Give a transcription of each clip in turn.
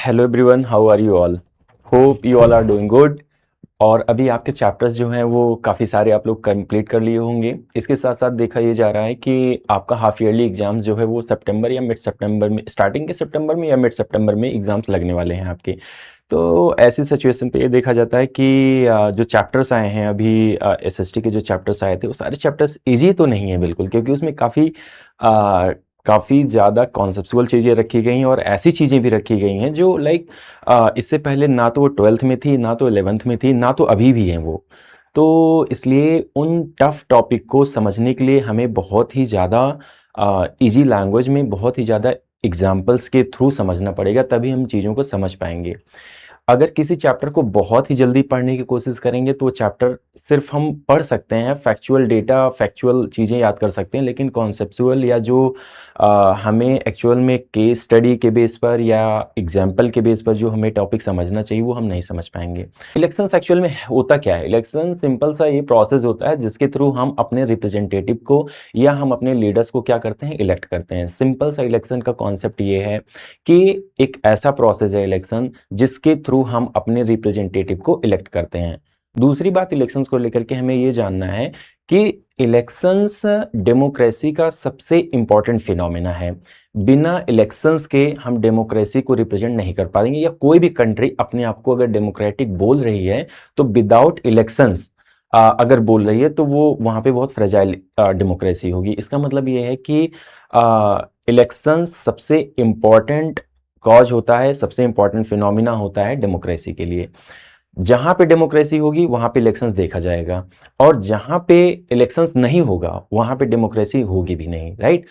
Hello everyone, how are you all? Hope you all are doing good. और अभी आपके chapters जो हैं वो काफ़ी सारे आप लोग कंप्लीट कर लिए होंगे। इसके साथ साथ देखा ये जा रहा है कि आपका हाफ ईयरली एग्जाम्स जो है वो सितंबर या मिड सितंबर में, स्टार्टिंग के सितंबर में या मिड सितंबर में एग्जाम्स लगने वाले हैं आपके। तो ऐसी सिचुएशन पे ये देखा जाता है कि जो चैप्टर्स आए हैं अभी, एसएसटी के जो चैप्टर्स आए थे वो सारे चैप्टर्स इजी तो नहीं है बिल्कुल, क्योंकि उसमें काफ़ी ज़्यादा कॉन्सेप्चुअल चीज़ें रखी गई हैं और ऐसी चीज़ें भी रखी गई हैं जो लाइक इससे पहले ना तो वो 12th में थी, ना तो 11th में थी, ना तो अभी भी हैं वो। तो इसलिए उन टफ टॉपिक को समझने के लिए हमें बहुत ही ज़्यादा ईजी लैंग्वेज में, बहुत ही ज़्यादा एग्जाम्पल्स के थ्रू समझना पड़ेगा, तभी हम चीज़ों को समझ पाएंगे। अगर किसी चैप्टर को बहुत ही जल्दी पढ़ने की कोशिश करेंगे तो वो चैप्टर सिर्फ हम पढ़ सकते हैं, फैक्चुअल डेटा, फैक्चुअल चीज़ें याद कर सकते हैं, लेकिन कॉन्सेप्चुअल या जो हमें एक्चुअल में केस स्टडी के बेस पर या एग्जाम्पल के बेस पर जो हमें टॉपिक समझना चाहिए वो हम नहीं समझ पाएंगे। इलेक्शन एक्चुअल में होता क्या है? इलेक्शन सिंपल सा ये प्रोसेस होता है जिसके थ्रू हम अपने रिप्रेजेंटेटिव को या हम अपने लीडर्स को क्या करते हैं, इलेक्ट करते हैं। सिंपल सा इलेक्शन का कॉन्सेप्ट ये है कि एक ऐसा प्रोसेस है इलेक्शन जिसके थ्रू हम अपने रिप्रेजेंटेटिव को इलेक्ट करते हैं। दूसरी बात इलेक्शंस को लेकर के हमें ये जानना है कि इलेक्शंस डेमोक्रेसी का सबसे इंपॉर्टेंट फिनोमेना है। बिना इलेक्शंस के हम डेमोक्रेसी को रिप्रेजेंट नहीं कर पाएंगे, या कोई भी कंट्री अपने आप को अगर डेमोक्रेटिक बोल रही है तो विदाउट इलेक्शंस अगर बोल रही है तो वो वहाँ पे बहुत फ्रेजाइल डेमोक्रेसी होगी। इसका मतलब ये है कि इलेक्शंस सबसे इम्पॉर्टेंट कॉज होता है, सबसे इंपॉर्टेंट फिनोमिना होता है डेमोक्रेसी के लिए। जहां पे डेमोक्रेसी होगी वहां पे इलेक्शंस देखा जाएगा, और जहां पे इलेक्शंस नहीं होगा वहां पे डेमोक्रेसी होगी भी नहीं, राइट?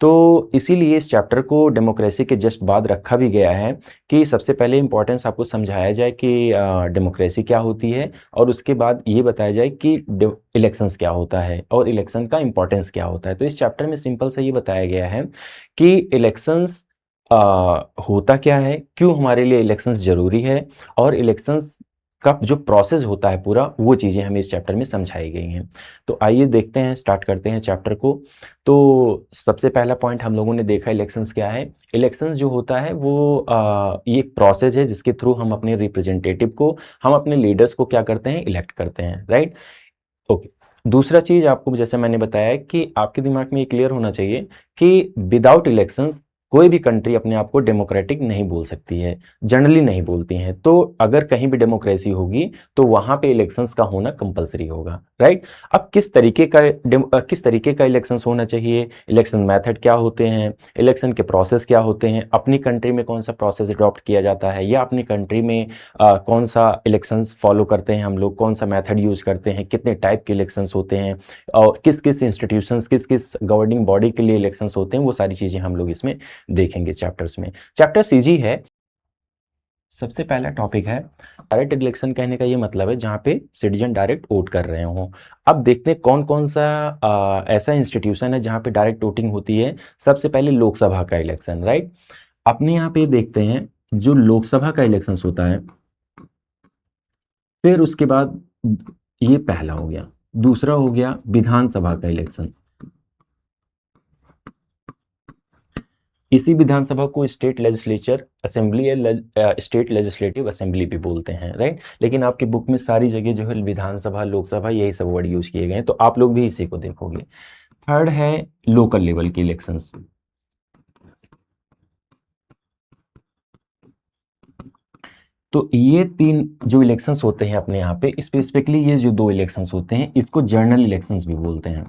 तो इसीलिए इस चैप्टर को डेमोक्रेसी के जस्ट बाद रखा भी गया है कि सबसे पहले इंपॉर्टेंस आपको समझाया जाए कि डेमोक्रेसी क्या होती है, और उसके बाद ये बताया जाए कि इलेक्शंस क्या होता है और इलेक्शन का इंपॉर्टेंस क्या होता है। तो इस चैप्टर में सिंपल सा ये बताया गया है कि इलेक्शंस होता क्या है, क्यों हमारे लिए इलेक्शंस ज़रूरी है, और इलेक्शंस का जो प्रोसेस होता है पूरा, वो चीज़ें हमें इस चैप्टर में समझाई गई हैं। तो आइए देखते हैं, स्टार्ट करते हैं चैप्टर को। तो सबसे पहला पॉइंट हम लोगों ने देखा इलेक्शंस क्या है। इलेक्शंस जो होता है वो ये एक प्रोसेस है जिसके थ्रू हम अपने रिप्रेजेंटेटिव को, हम अपने लीडर्स को क्या करते हैं, इलेक्ट करते हैं, राइट? ओके। दूसरा चीज़ आपको, जैसे मैंने बताया कि आपके दिमाग में ये क्लियर होना चाहिए कि विदाउट इलेक्शंस कोई भी कंट्री अपने आप को डेमोक्रेटिक नहीं बोल सकती है, जनरली नहीं बोलती हैं। तो अगर कहीं भी डेमोक्रेसी होगी तो वहां पे इलेक्शंस का होना कंपलसरी होगा, राइट? अब किस तरीके का इलेक्शंस होना चाहिए, इलेक्शन मेथड क्या होते हैं, इलेक्शन के प्रोसेस क्या होते हैं, अपनी कंट्री में कौन सा प्रोसेस अडॉप्ट किया जाता है, या अपनी कंट्री में कौन सा इलेक्शंस फॉलो करते हैं हम लोग, कौन सा मेथड यूज करते हैं, कितने टाइप के इलेक्शंस होते हैं, और किस किस इंस्टीट्यूशंस, किस किस गवर्निंग बॉडी के लिए इलेक्शंस होते हैं, वो सारी चीज़ें हम लोग इसमें देखेंगे चैप्टर्स में। चैप्टर सीजी है। सबसे पहला टॉपिक है डायरेक्ट इलेक्शन। कहने का ये मतलब है जहाँ पे सिटीजन डायरेक्ट वोट कर रहे हों। अब देखते हैं कौन कौन सा ऐसा इंस्टीट्यूशन है जहाँ पे डायरेक्ट वोटिंग होती है। सबसे पहले लोकसभा का इलेक्शन, राइट? अपने यहाँ पे देखते हैं जो लोकसभा का इलेक्शन होता है, फिर उसके बाद ये पहला हो गया। दूसरा हो गया विधानसभा का इलेक्शन। इसी विधानसभा को स्टेट लेजिस्लेचर असेंबली या स्टेट लेजिस्लेटिव असेंबली भी बोलते हैं, राइट? लेकिन आपकी बुक में सारी जगह जो है विधानसभा, लोकसभा, यही सब वर्ड यूज किए गए हैं, तो आप लोग भी इसी को देखोगे। थर्ड है लोकल लेवल की इलेक्शंस। तो ये तीन जो इलेक्शंस होते हैं अपने यहाँ पे, स्पेसिफिकली ये जो दो इलेक्शंस होते हैं इसको जनरल इलेक्शंस भी बोलते हैं।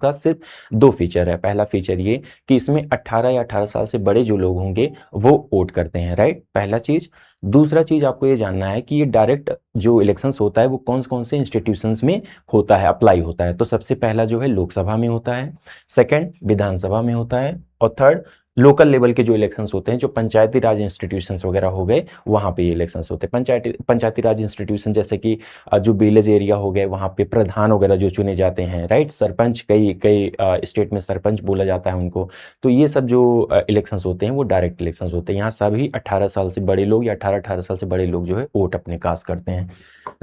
का सिर्फ दो फीचर है। पहला फीचर ये कि इसमें 18 या 18 साल से बड़े जो लोग होंगे वो वोट करते हैं, राइट? पहला चीज। दूसरा चीज आपको ये जानना है कि ये डायरेक्ट जो इलेक्शंस होता है वो कौन कौन से इंस्टीट्यूशंस में होता है, अप्लाई होता है। तो सबसे पहला जो है लोकसभा में होता है, सेकंड विधानसभा में होता है, और थर्ड लोकल लेवल के जो इलेक्शंस होते हैं, जो पंचायती राज इंस्टीट्यूशंस वगैरह हो गए, वहाँ पे ये इलेक्शंस होते हैं। पंचायती राज इंस्टीट्यूशन जैसे कि जो विलेज एरिया हो गए, वहाँ पे प्रधान वगैरह जो चुने जाते हैं, राइट, सरपंच, कई कई स्टेट में सरपंच बोला जाता है उनको। तो ये सब जो इलेक्शंस होते हैं वो डायरेक्ट इलेक्शंस होते हैं। यहाँ सभी 18 साल से बड़े लोग या 18 साल से बड़े लोग जो है वोट अपने कास्ट करते हैं,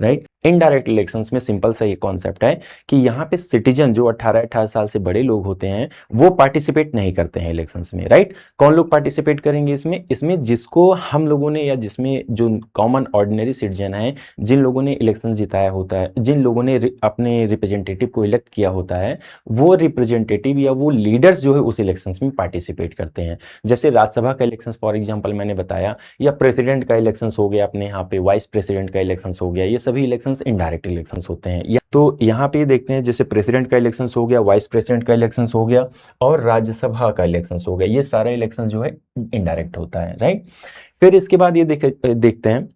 राइट। इनडायरेक्ट इलेक्शंस में सिंपल सा ये कॉन्सेप्ट है कि यहाँ पे सिटीजन जो 18 साल से बड़े लोग होते हैं वो पार्टिसिपेट नहीं करते हैं इलेक्शंस में, राइट। कौन लोग पार्टिसिपेट करेंगे इसमें जिसको हम लोगों ने, या जिसमें जो कॉमन ऑर्डिनरी सिटीजन है, जिन लोगों ने इलेक्शन जिताया होता है, जिन लोगों ने अपने रिप्रेजेंटेटिव को इलेक्ट किया होता है, वो रिप्रेजेंटेटिव या वो लीडर्स जो है उस इलेक्शंस में पार्टिसिपेट करते हैं। जैसे राज्यसभा का इलेक्शन फॉर एग्जाम्पल मैंने बताया, या प्रेसिडेंट का इलेक्शन हो गया अपने यहाँ पे, वाइस प्रेसिडेंट का इलेक्शन हो गया, ये सभी इलेक्शंस इनडायरेक्ट इलेक्शंस होते हैं। या तो यहाँ पे देखते हैं जैसे प्रेसिडेंट का इलेक्शन हो गया, वाइस प्रेसिडेंट का इलेक्शन हो गया और राज्यसभा का इलेक्शन हो गया, ये सारा इलेक्शन जो है इनडायरेक्ट होता है, राइट। फिर इसके बाद ये देखते हैं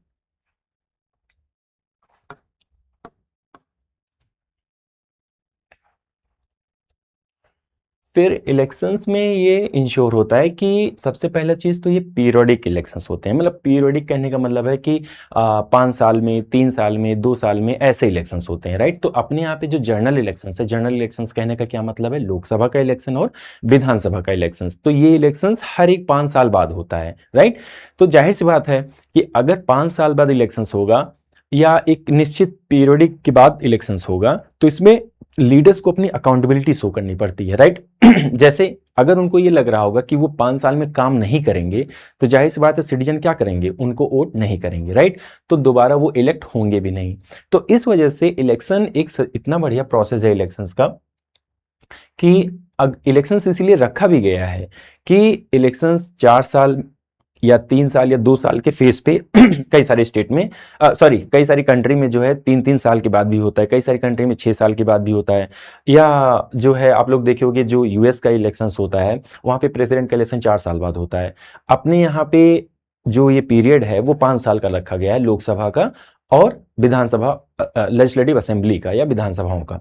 फिर इलेक्शंस में ये इंश्योर होता है कि सबसे पहला चीज़ तो ये पीरियोडिक इलेक्शंस होते हैं। मतलब पीरियोडिक कहने का मतलब है कि 5 साल में, 3 साल में, 2 साल में ऐसे इलेक्शंस होते हैं, राइट। तो अपने यहाँ पे जो जनरल इलेक्शंस है, जनरल इलेक्शंस कहने का क्या मतलब है, लोकसभा का इलेक्शन और विधानसभा का इलेक्शंस, तो ये इलेक्शंस हर एक 5 साल बाद होता है, राइट। तो जाहिर सी बात है कि अगर 5 साल बाद इलेक्शंस होगा या एक निश्चित पीरियोडिक के बाद इलेक्शंस होगा, तो इसमें लीडर्स को अपनी अकाउंटेबिलिटी शो करनी पड़ती है, राइट। जैसे अगर उनको ये लग रहा होगा कि वो 5 साल में काम नहीं करेंगे, तो जाहिर सी बात है सिटीजन क्या करेंगे, उनको वोट नहीं करेंगे, राइट। तो दोबारा वो इलेक्ट होंगे भी नहीं। तो इस वजह से इलेक्शन एक इतना बढ़िया प्रोसेस है इलेक्शंस का कि इलेक्शंस इसीलिए रखा भी गया है कि इलेक्शंस 4 साल या 3 साल या 2 साल के फेस पे कई सारे स्टेट में, कई सारी कंट्री में जो है 3-3 साल के बाद भी होता है, कई सारी कंट्री में 6 साल के बाद भी होता है। या जो है आप लोग देखे होंगे जो यूएस का इलेक्शंस होता है, वहाँ पे प्रेसिडेंट का इलेक्शन 4 साल बाद होता है। अपने यहाँ पे जो ये पीरियड है वो 5 साल का रखा गया है लोकसभा का और विधानसभा, लेजिस्लेटिव असेंबली का या विधानसभाओं का।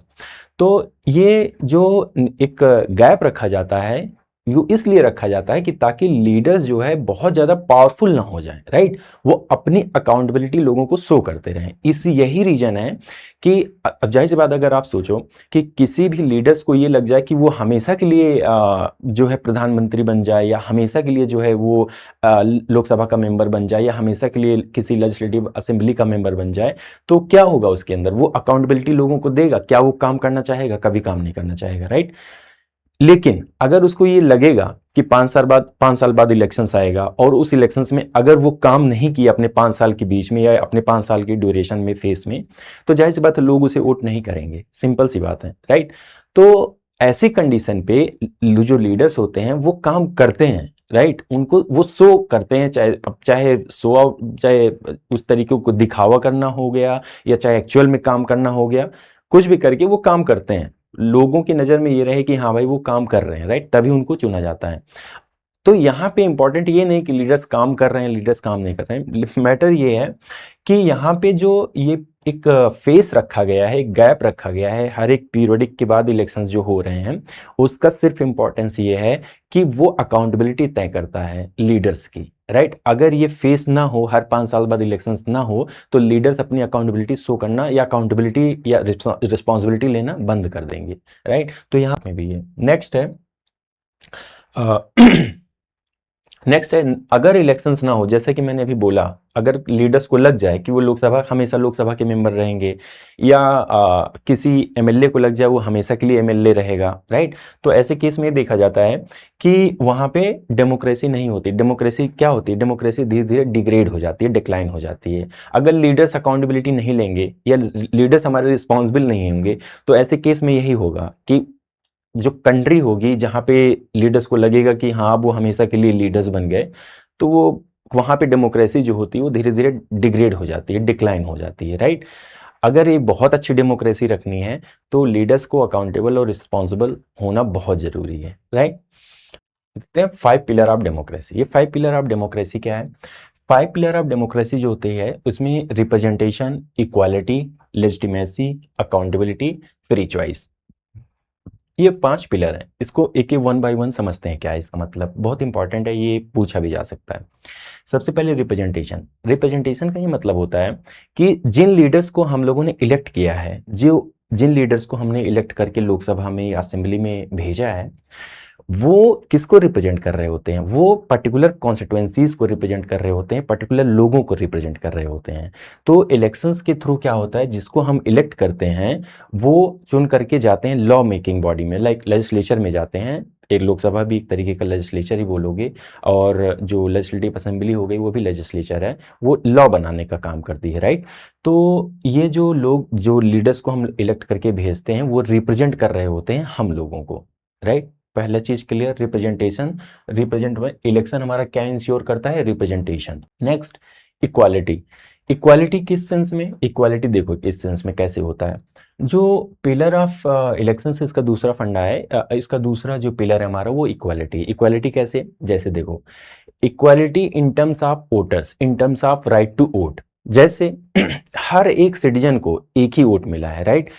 तो ये जो एक गैप रखा जाता है, ये इसलिए रखा जाता है कि ताकि लीडर्स जो है बहुत ज़्यादा पावरफुल ना हो जाए, राइट। वो अपनी अकाउंटेबिलिटी लोगों को शो करते रहें। यही रीजन है कि अब जाहिर सी बात, अगर आप सोचो कि किसी भी लीडर्स को ये लग जाए कि वो हमेशा के लिए जो है प्रधानमंत्री बन जाए, या हमेशा के लिए जो है वो लोकसभा का मेंबर बन जाए, या हमेशा के लिए किसी लेजिस्लेटिव असेंबली का मेंबर बन जाए, तो क्या होगा उसके अंदर, वो अकाउंटेबिलिटी लोगों को देगा क्या, वो काम करना चाहेगा, कभी काम नहीं करना चाहेगा, राइट। लेकिन अगर उसको ये लगेगा कि 5 साल बाद इलेक्शंस आएगा और उस इलेक्शंस में अगर वो काम नहीं किया अपने 5 साल के बीच में या अपने 5 साल की ड्यूरेशन में फेस में, तो जाहिर सी बात है लोग उसे वोट नहीं करेंगे, सिंपल सी बात है, राइट। तो ऐसी कंडीशन पे जो लीडर्स होते हैं वो काम करते हैं, राइट। उनको वो शो करते हैं, चाहे शो आउट, चाहे उस तरीके को दिखावा करना हो गया या चाहे एक्चुअल में काम करना हो गया, कुछ भी करके वो काम करते हैं। लोगों की नज़र में ये रहे कि हाँ भाई वो काम कर रहे हैं, राइट, तभी उनको चुना जाता है। तो यहाँ पे इंपॉर्टेंट ये नहीं कि लीडर्स काम कर रहे हैं, लीडर्स काम नहीं कर रहे हैं। मैटर ये है कि यहाँ पे जो ये एक फेस रखा गया है, एक गैप रखा गया है हर एक पीरियडिक के बाद इलेक्शंस जो हो रहे हैं, उसका सिर्फ इंपॉर्टेंस ये है कि वो अकाउंटेबिलिटी तय करता है लीडर्स की, राइट। अगर ये फेस ना हो, हर 5 साल बाद इलेक्शंस ना हो, तो लीडर्स अपनी अकाउंटेबिलिटी शो करना या अकाउंटेबिलिटी या रिस्पॉन्सिबिलिटी लेना बंद कर देंगे, राइट। तो यहाँ में भी है। नेक्स्ट है नेक्स्ट है, अगर इलेक्शंस ना हो, जैसे कि मैंने अभी बोला, अगर लीडर्स को लग जाए कि वो हमेशा लोकसभा के मेंबर रहेंगे, या किसी एमएलए को लग जाए वो हमेशा के लिए एमएलए रहेगा, राइट। तो ऐसे केस में देखा जाता है कि वहाँ पे डेमोक्रेसी नहीं होती। डेमोक्रेसी क्या होती है, डेमोक्रेसी धीरे धीरे डिग्रेड हो जाती है, डिक्लाइन हो जाती है। अगर लीडर्स अकाउंटेबिलिटी नहीं लेंगे या लीडर्स हमारे रिस्पॉन्सिबल नहीं होंगे, तो ऐसे केस में यही होगा कि जो कंट्री होगी जहाँ पे लीडर्स को लगेगा कि हाँ वो हमेशा के लिए लीडर्स बन गए, तो वो वहाँ पे डेमोक्रेसी जो होती है वो धीरे धीरे डिग्रेड हो जाती है, डिक्लाइन हो जाती है, राइट। अगर ये बहुत अच्छी डेमोक्रेसी रखनी है तो लीडर्स को अकाउंटेबल और रिस्पॉन्सिबल होना बहुत ज़रूरी है, राइट। देखते हैं 5 पिलर ऑफ डेमोक्रेसी। ये 5 पिलर ऑफ डेमोक्रेसी क्या है? 5 पिलर ऑफ डेमोक्रेसी जो होती है उसमें representation, equality, legitimacy, accountability, free choice, ये 5 पिलर हैं, इसको एक एक 1 बाय 1 समझते हैं क्या है इसका मतलब, बहुत इंपॉर्टेंट है, ये पूछा भी जा सकता है। सबसे पहले रिप्रेजेंटेशन। रिप्रेजेंटेशन का ये मतलब होता है कि जिन लीडर्स को हम लोगों ने इलेक्ट किया है, जो जिन लीडर्स को हमने इलेक्ट करके लोकसभा में या असेंबली में भेजा है, वो किसको रिप्रेजेंट कर रहे होते हैं, वो पर्टिकुलर कॉन्स्टिट्यूएंसीज को रिप्रेजेंट कर रहे होते हैं, पर्टिकुलर लोगों को रिप्रेजेंट कर रहे होते हैं। तो इलेक्शंस के थ्रू क्या होता है, जिसको हम इलेक्ट करते हैं वो चुन करके जाते हैं लॉ मेकिंग बॉडी में, लाइक लेजिस्लेचर में जाते हैं। एक लोकसभा भी एक तरीके का लेजिस्लेचर ही बोलोगे, और जो लेजिस्लेटिव असेंबली हो गई वो भी लेजिस्लेचर है, वो लॉ बनाने का काम करती है, राइट। तो ये जो लोग, जो लीडर्स को हम इलेक्ट करके भेजते हैं, वो रिप्रेजेंट कर रहे होते हैं हम लोगों को, राइट। पहला चीज क्लियर, रिप्रेजेंटेशन। रिप्रेजेंट में इलेक्शन हमारा क्या इंश्योर करता है, रिप्रेजेंटेशन। Next, equality. इक्वालिटी किस सेंस में, इक्वालिटी देखो इस सेंस में कैसे होता है, जो पिलर ऑफ इलेक्शन से इसका दूसरा फंडा है, इसका दूसरा जो पिलर है हमारा वो इक्वालिटी। इक्वालिटी कैसे, जैसे देखो, equality in terms of voters, in terms of right to vote. जैसे हर एक सिटीजन को एक ही वोट मिला है, राइट।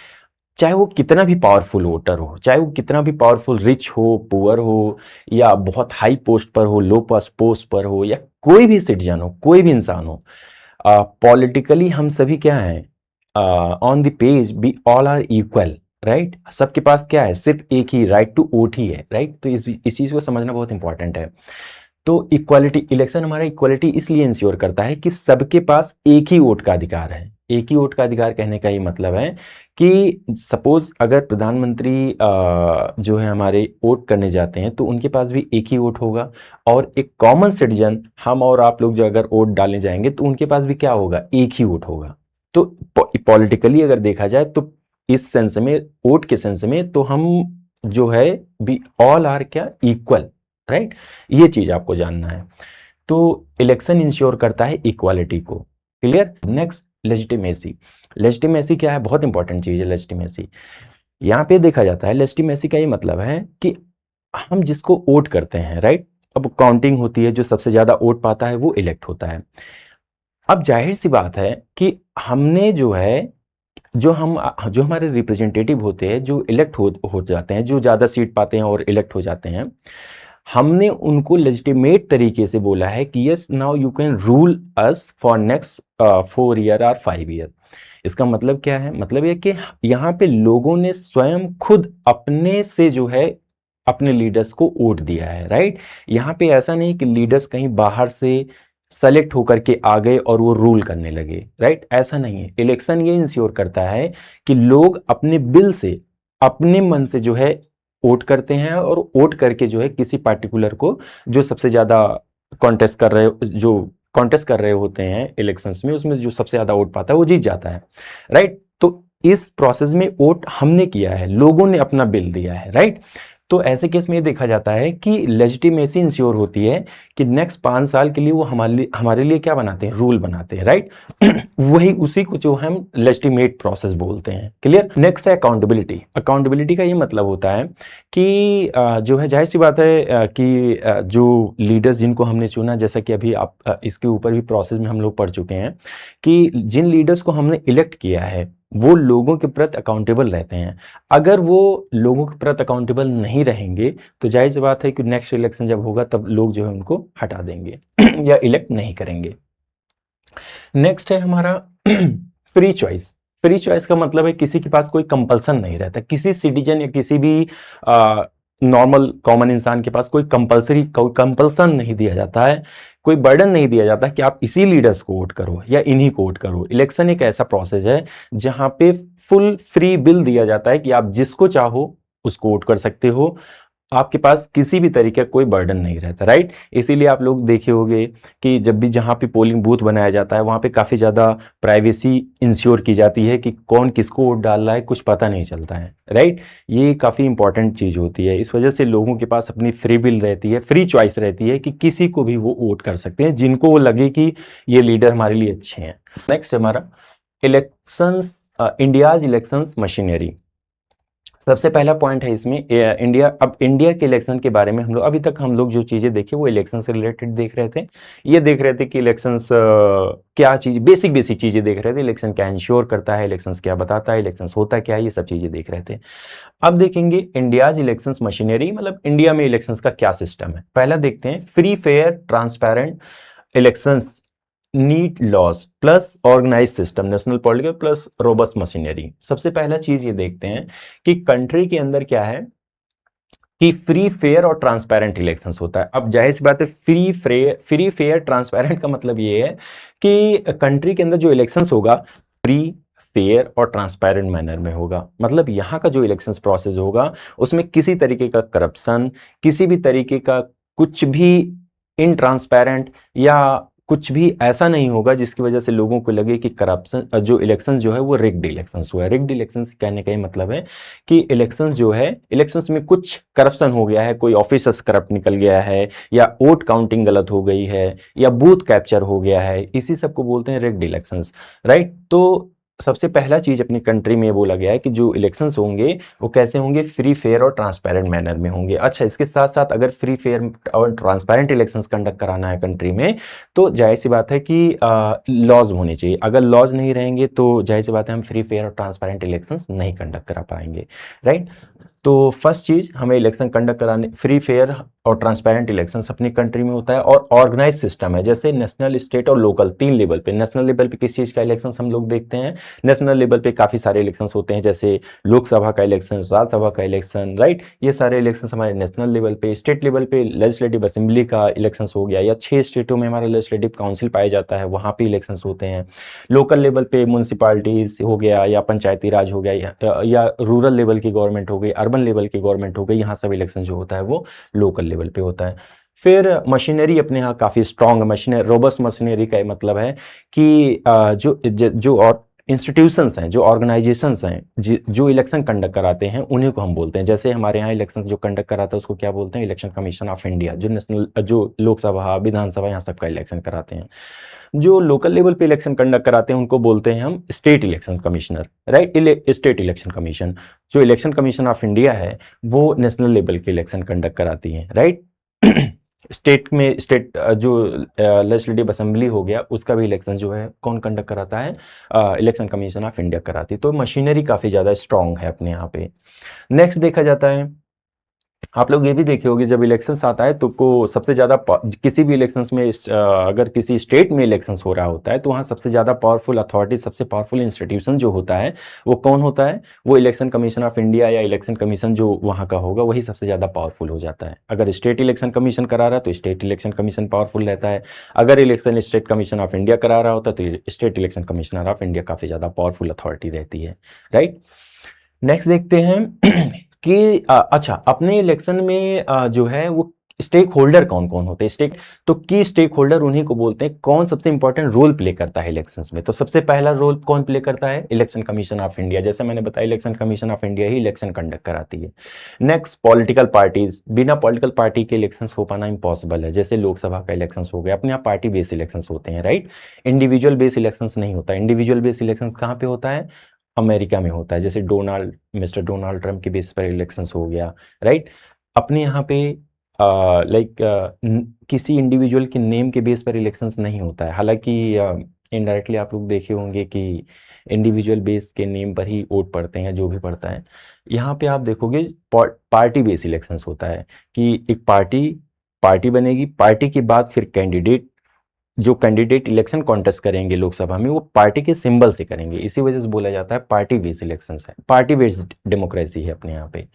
चाहे वो कितना भी पावरफुल वोटर हो, चाहे वो कितना भी पावरफुल, रिच हो, पुअर हो, या बहुत हाई पोस्ट पर हो, लो पोस्ट पर हो, या कोई भी सिटीजन हो, कोई भी इंसान हो, पॉलिटिकली हम सभी क्या हैं, on the page we all are equal, right. सबके पास क्या है, सिर्फ एक ही राइट टू वोट ही है, राइट। तो इस चीज को समझना बहुत इंपॉर्टेंट है। तो इक्वालिटी, इलेक्शन हमारा इक्वालिटी इसलिए इंश्योर करता है कि सबके पास एक ही वोट का अधिकार है। एक ही वोट का अधिकार कहने का ये मतलब है कि सपोज अगर प्रधानमंत्री जो है हमारे वोट करने जाते हैं, तो उनके पास भी एक ही वोट होगा, और एक कॉमन सिटीजन, हम और आप लोग जो अगर वोट डालने जाएंगे तो उनके पास भी क्या होगा, एक ही वोट होगा। तो पॉलिटिकली अगर देखा जाए तो इस सेंस में, वोट के सेंस में, तो हम जो है वी ऑल आर क्या, इक्वल, राइट। ये चीज आपको जानना है। तो इलेक्शन इंश्योर करता है इक्वालिटी को, क्लियर। Next, legitimacy. लेजिटिमेसी क्या है, बहुत इंपॉर्टेंट चीज है लेजिटिमेसी। यहाँ पे देखा जाता है, लेजिटिमेसी का ये मतलब है कि हम जिसको वोट करते हैं, राइट, अब काउंटिंग होती है, जो सबसे ज्यादा वोट पाता है वो इलेक्ट होता है। अब जाहिर सी बात है कि हमने जो है, जो हमारे रिप्रेजेंटेटिव होते हैं, जो इलेक्ट हो जाते हैं, जो ज्यादा सीट पाते हैं और इलेक्ट हो जाते हैं, हमने उनको लेजिटिमेट तरीके से बोला है कि yes now you can rule us for next 4 year और 5 ईयर। इसका मतलब क्या है, मतलब ये कि यहाँ पे लोगों ने स्वयं खुद अपने से जो है अपने लीडर्स को वोट दिया है, राइट। यहाँ पे ऐसा नहीं कि लीडर्स कहीं बाहर से सेलेक्ट होकर के आ गए और वो रूल करने लगे, राइट, ऐसा नहीं है। इलेक्शन ये इंश्योर करता है कि लोग अपने बिल से, अपने मन से जो है वोट करते हैं, और वोट करके जो है किसी पार्टिकुलर को, जो सबसे ज्यादा कॉन्टेस्ट कर रहे होते हैं इलेक्शंस में, उसमें जो सबसे ज्यादा वोट पाता है वो जीत जाता है, राइट। तो इस प्रोसेस में वोट हमने किया है, लोगों ने अपना बिल दिया है, राइट। तो ऐसे केस में ये देखा जाता है कि लेजिटिमेसी इंश्योर होती है कि नेक्स्ट 5 साल के लिए वो हमारे लिए क्या बनाते हैं, रूल बनाते हैं, राइट। वही उसी को जो हम लेजिटिमेट प्रोसेस बोलते हैं, क्लियर। नेक्स्ट है अकाउंटेबिलिटी। अकाउंटेबिलिटी का ये मतलब होता है कि जो है, जाहिर सी बात है कि जो लीडर्स जिनको हमने चुना, जैसा कि अभी आप इसके ऊपर भी प्रोसेस में हम लोग पढ़ चुके हैं, कि जिन लीडर्स को हमने इलेक्ट किया है वो लोगों के प्रति अकाउंटेबल रहते हैं। अगर वो लोगों के प्रति अकाउंटेबल नहीं रहेंगे तो जाहिर सी बात है कि नेक्स्ट इलेक्शन जब होगा तब लोग जो है उनको हटा देंगे या इलेक्ट नहीं करेंगे। नेक्स्ट है हमारा फ्री चॉइस। फ्री चॉइस का मतलब है किसी के पास कोई कंपल्सन नहीं रहता, किसी सिटीजन या किसी भी नॉर्मल कॉमन इंसान के पास कोई कंपल्सन नहीं दिया जाता है, कोई बर्डन नहीं दिया जाता कि आप इसी लीडर्स को वोट करो या इन्हीं को वोट करो। इलेक्शन एक ऐसा प्रोसेस है जहां पे फुल फ्री बिल दिया जाता है कि आप जिसको चाहो उसको वोट कर सकते हो, आपके पास किसी भी तरीके का कोई बर्डन नहीं रहता, राइट। इसीलिए आप लोग देखे होंगे कि जब भी जहाँ पे पोलिंग बूथ बनाया जाता है वहाँ पे काफ़ी ज़्यादा प्राइवेसी इंश्योर की जाती है कि कौन किसको वोट डाल रहा है, कुछ पता नहीं चलता है, राइट। ये काफ़ी इंपॉर्टेंट चीज़ होती है। इस वजह से लोगों के पास अपनी फ्री बिल रहती है, फ्री चॉइस रहती है कि किसी को भी वो वोट कर सकते हैं जिनको वो लगे कि ये लीडर हमारे लिए अच्छे हैं। नेक्स्ट हमारा इलेक्शंस, इंडियाज इलेक्शंस मशीनरी। सबसे पहला पॉइंट है इसमें इंडिया। अब इंडिया के इलेक्शन के बारे में हम लोग अभी तक हम लोग जो चीज़ें देखे वो इलेक्शन से रिलेटेड देख रहे थे। ये देख रहे थे कि इलेक्शंस क्या चीज़, बेसिक बेसिक चीज़ें देख रहे थे, इलेक्शन क्या इंश्योर करता है, इलेक्शंस क्या बताता है, इलेक्शंस होता क्या है, ये सब चीज़ें देख रहे थे। अब देखेंगे इंडियाज इलेक्शंस मशीनरी, मतलब इंडिया में इलेक्शंस का क्या सिस्टम है। पहला देखते हैं, free fair transparent elections neat laws plus organise system, national political plus robust machinery. सबसे पहला चीज ये देखते हैं कि कंट्री के अंदर क्या है कि फ्री फेयर और ट्रांसपेरेंट इलेक्शंस होता है। अब जाहिर सी बात है, फ्री फेयर ट्रांसपेरेंट का मतलब ये है कि कंट्री के अंदर जो इलेक्शंस होगा फ्री फेयर और ट्रांसपेरेंट मैनर में होगा। मतलब यहाँ का जो इलेक्शंस प्रोसेस होगा उसमें किसी तरीके का करप्शन, किसी भी तरीके का कुछ भी इनट्रांसपेरेंट या कुछ भी ऐसा नहीं होगा जिसकी वजह से लोगों को लगे कि करप्शन, जो इलेक्शन जो है वो रिग्ड इलेक्शंस हुआ है। रिग्ड इलेक्शंस कहने का ही मतलब है कि इलेक्शंस जो है, इलेक्शंस में कुछ करप्शन हो गया है, कोई ऑफिसर्स करप्ट निकल गया है, या वोट काउंटिंग गलत हो गई है, या बूथ कैप्चर हो गया है, इसी सब को बोलते हैं रिग्ड इलेक्शंस, राइट। तो सबसे पहला चीज अपनी कंट्री में बोला गया है कि जो इलेक्शंस होंगे वो कैसे होंगे, फ्री फेयर और ट्रांसपेरेंट मैनर में होंगे। अच्छा, इसके साथ साथ अगर फ्री फेयर और ट्रांसपेरेंट इलेक्शंस कंडक्ट कराना है कंट्री में, तो जाहिर सी बात है कि लॉज होने चाहिए। अगर लॉज नहीं रहेंगे तो जाहिर सी बात है हम फ्री फेयर और ट्रांसपेरेंट इलेक्शंस नहीं कंडक्ट करा पाएंगे, राइट। तो फर्स्ट चीज, हमें इलेक्शन कंडक्ट कराने, फ्री फेयर और ट्रांसपेरेंट इलेक्शंस अपनी कंट्री में होता है, और ऑर्गेनाइज सिस्टम है, जैसे नेशनल, स्टेट और लोकल, 3 लेवल पे। नेशनल लेवल पे किस चीज़ का इलेक्शंस हम लोग देखते हैं, नेशनल लेवल पे काफ़ी सारे इलेक्शंस होते हैं, जैसे लोकसभा का इलेक्शन, राज्यसभा का इलेक्शन, राइट। ये सारे इलेक्शंस हमारे नेशनल लेवल पे। स्टेट लेवल पे लेजिस्लेटिव असेंबली का इलेक्शंस हो गया, या 6 स्टेटों में हमारा लेजिस्लेटिव काउंसिल पाया जाता है, वहाँ पे इलेक्शंस होते हैं। लोकल लेवल पे म्यूनसिपालिटीज हो गया, या पंचायती राज हो गया, या रूरल लेवल की गवर्नमेंट हो गई, अर्बन लेवल की गवर्नमेंट हो गई, यहाँ सब इलेक्शन जो होता है वो लोकल लेवल पे होता है। फिर मशीनरी अपने यहाँ काफ़ी स्ट्रॉन्ग मशीनरी, रोबस्ट मशीनरी का मतलब है कि जो और इंस्टीट्यूशंस हैं, जो ऑर्गेनाइजेशंस हैं, जो इलेक्शन कंडक्ट कराते हैं उन्हीं को हम बोलते हैं। जैसे हमारे यहाँ इलेक्शन जो कंडक्ट कराता है उसको क्या बोलते हैं, इलेक्शन कमीशन ऑफ इंडिया, जो नेशनल, जो लोकसभा विधानसभा यहाँ सबका इलेक्शन कराते हैं। जो लोकल लेवल पे इलेक्शन कंडक्ट कराते हैं उनको बोलते हैं हम state election commissioner, right. State election commission, जो इलेक्शन कमीशन ऑफ इंडिया है वो नेशनल लेवल के इलेक्शन कंडक्ट कराती है, राइट। स्टेट में, स्टेट जो लेजिस्लेटिव असेंबली हो गया उसका भी इलेक्शन जो है कौन कंडक्ट कराता है, इलेक्शन कमीशन ऑफ इंडिया कराती है। तो मशीनरी काफ़ी ज़्यादा स्ट्रांग है अपने यहाँ पे। नेक्स्ट देखा जाता है, आप लोग ये भी देखे होंगे जब इलेक्शंस आता है तो को सबसे ज़्यादा किसी भी इलेक्शंस में अगर किसी स्टेट में इलेक्शंस हो रहा होता है तो वहाँ सबसे ज़्यादा पावरफुल अथॉरिटी, सबसे पावरफुल इंस्टीट्यूशन जो होता है वो कौन होता है, वो इलेक्शन कमीशन ऑफ इंडिया, या इलेक्शन कमीशन जो वहाँ का होगा वही सबसे ज़्यादा पावरफुल हो जाता है। अगर स्टेट इलेक्शन कमीशन करा रहा है तो स्टेट इलेक्शन कमीशन पावरफुल रहता है। अगर election state commission of India करा रहा होता है तो state election commissioner of India काफ़ी ज़्यादा पावरफुल अथॉरिटी रहती है, राइट। नेक्स्ट देखते हैं कि अच्छा, अपने इलेक्शन में जो है वो स्टेक होल्डर कौन कौन होते हैं। तो की स्टेक होल्डर उन्हीं को बोलते हैं, कौन सबसे इंपॉर्टेंट रोल प्ले करता है इलेक्शंस में। तो सबसे पहला रोल कौन प्ले करता है, इलेक्शन कमीशन ऑफ इंडिया। जैसे मैंने बताया, election commission of India he election conduct कराती है। Next, political parties. बिना पॉलिटिकल पार्टी के इलेक्शंस हो पाना इंपॉसिबल है। जैसे लोकसभा का इलेक्शंस हो गया, अपने यहाँ पार्टी बेस्ड इलेक्शंस होते हैं, राइट। इंडिविजुअल बेस्ड इलेक्शंस नहीं होता। इंडिविजुअल बेस्ड इलेक्शंस कहाँ पे होता है, अमेरिका में होता है। जैसे मिस्टर डोनाल्ड ट्रंप के बेस पर इलेक्शंस हो गया, राइट। अपने यहाँ पे लाइक किसी इंडिविजुअल के नेम के बेस पर इलेक्शंस नहीं होता है। हालांकि इनडायरेक्टली आप लोग देखे होंगे कि इंडिविजुअल बेस के नेम पर ही वोट पड़ते हैं, जो भी पड़ता है। यहाँ पे आप देखोगे पार्टी बेस इलेक्शंस होता है कि एक पार्टी बनेगी, पार्टी के बाद फिर जो कैंडिडेट इलेक्शन कॉन्टेस्ट करेंगे लोकसभा में वो पार्टी के सिंबल से करेंगे। इसी वजह से बोला जाता है पार्टी बेस्ड इलेक्शंस है, पार्टी बेस्ड डेमोक्रेसी है अपने यहाँ पे।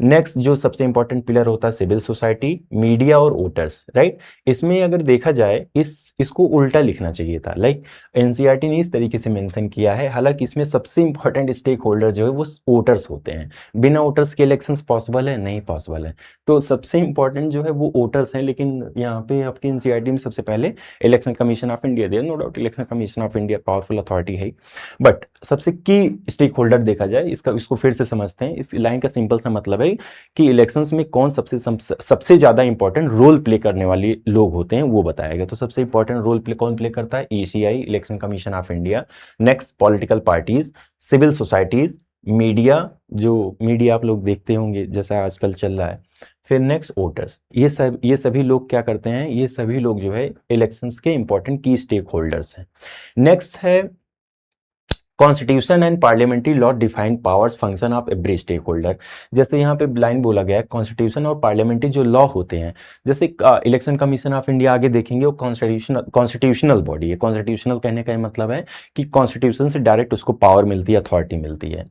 नेक्स्ट, जो सबसे इंपॉर्टेंट पिलर होता है, सिविल सोसाइटी, मीडिया और वोटर्स, राइट। इसमें अगर देखा जाए, इसको उल्टा लिखना चाहिए था। लाइक एनसीईआरटी ने इस तरीके से मेंशन किया है, हालांकि इसमें सबसे इंपॉर्टेंट स्टेक होल्डर जो है वो वोटर्स होते हैं। बिना वोटर्स के इलेक्शंस पॉसिबल है, नहीं पॉसिबल है। तो सबसे इंपॉर्टेंट जो है वो वोटर्स हैं। लेकिन यहाँ पे आपकी एनसीईआरटी में सबसे पहले इलेक्शन कमीशन ऑफ इंडिया दिया, no doubt election commission of India powerful authority है। बट सबसे की स्टेक होल्डर देखा जाए, इसको फिर से समझते हैं। इस लाइन का सिंपल सा मतलब है कि इलेक्शंस में कौन सबसे ज्यादा इंपॉर्टेंट रोल प्ले करने वाले लोग होते हैं वो बताएगा। तो सबसे इंपॉर्टेंट रोल प्ले कौन प्ले करता है, ECI, election commission of India. Next, political parties, civil societies, media, जो मीडिया आप लोग देखते होंगे जैसा आजकल चल रहा है। फिर नेक्स्ट वोटर्स, ये सभी लोग क्या करते हैं, ये सभी लोग जो है इलेक्शंस के इंपॉर्टेंट की स्टेक होल्डर्स हैं। नेक्स्ट है constitution and parliamentary law define powers function of every stakeholder. जैसे यहाँ पे लाइन बोला गया है, कॉन्स्टिट्यूशन और पार्लियामेंट्री जो लॉ होते हैं, जैसे इलेक्शन कमीशन ऑफ इंडिया आगे देखेंगे, वो कॉन्स्टिट्यूशनल बॉडी है। कॉन्स्टिट्यूशनल कहने का मतलब है कि कॉन्स्टिट्यूशन से डायरेक्ट उसको पावर मिलती है, अथॉरिटी मिलती है।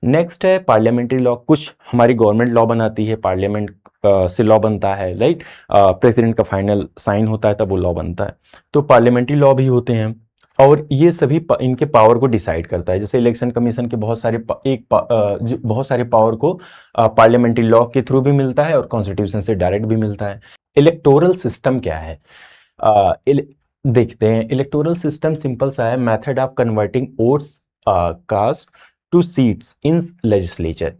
नेक्स्ट है पार्लियामेंट्री लॉ, कुछ हमारी गवर्नमेंट लॉ बनाती है, पार्लियामेंट से लॉ बनता है, राइट। प्रेसिडेंट का फाइनल साइन होता है तब वो लॉ बनता है। तो पार्लियामेंट्री लॉ भी होते हैं और ये सभी इनके पावर को डिसाइड करता है। जैसे इलेक्शन कमीशन के बहुत सारे बहुत सारे पावर को पार्लियामेंट्री लॉ के थ्रू भी मिलता है और कॉन्स्टिट्यूशन से डायरेक्ट भी मिलता है। इलेक्टोरल सिस्टम क्या है, देखते हैं। इलेक्टोरल सिस्टम सिंपल सा है, method of converting votes cast to seats in legislature.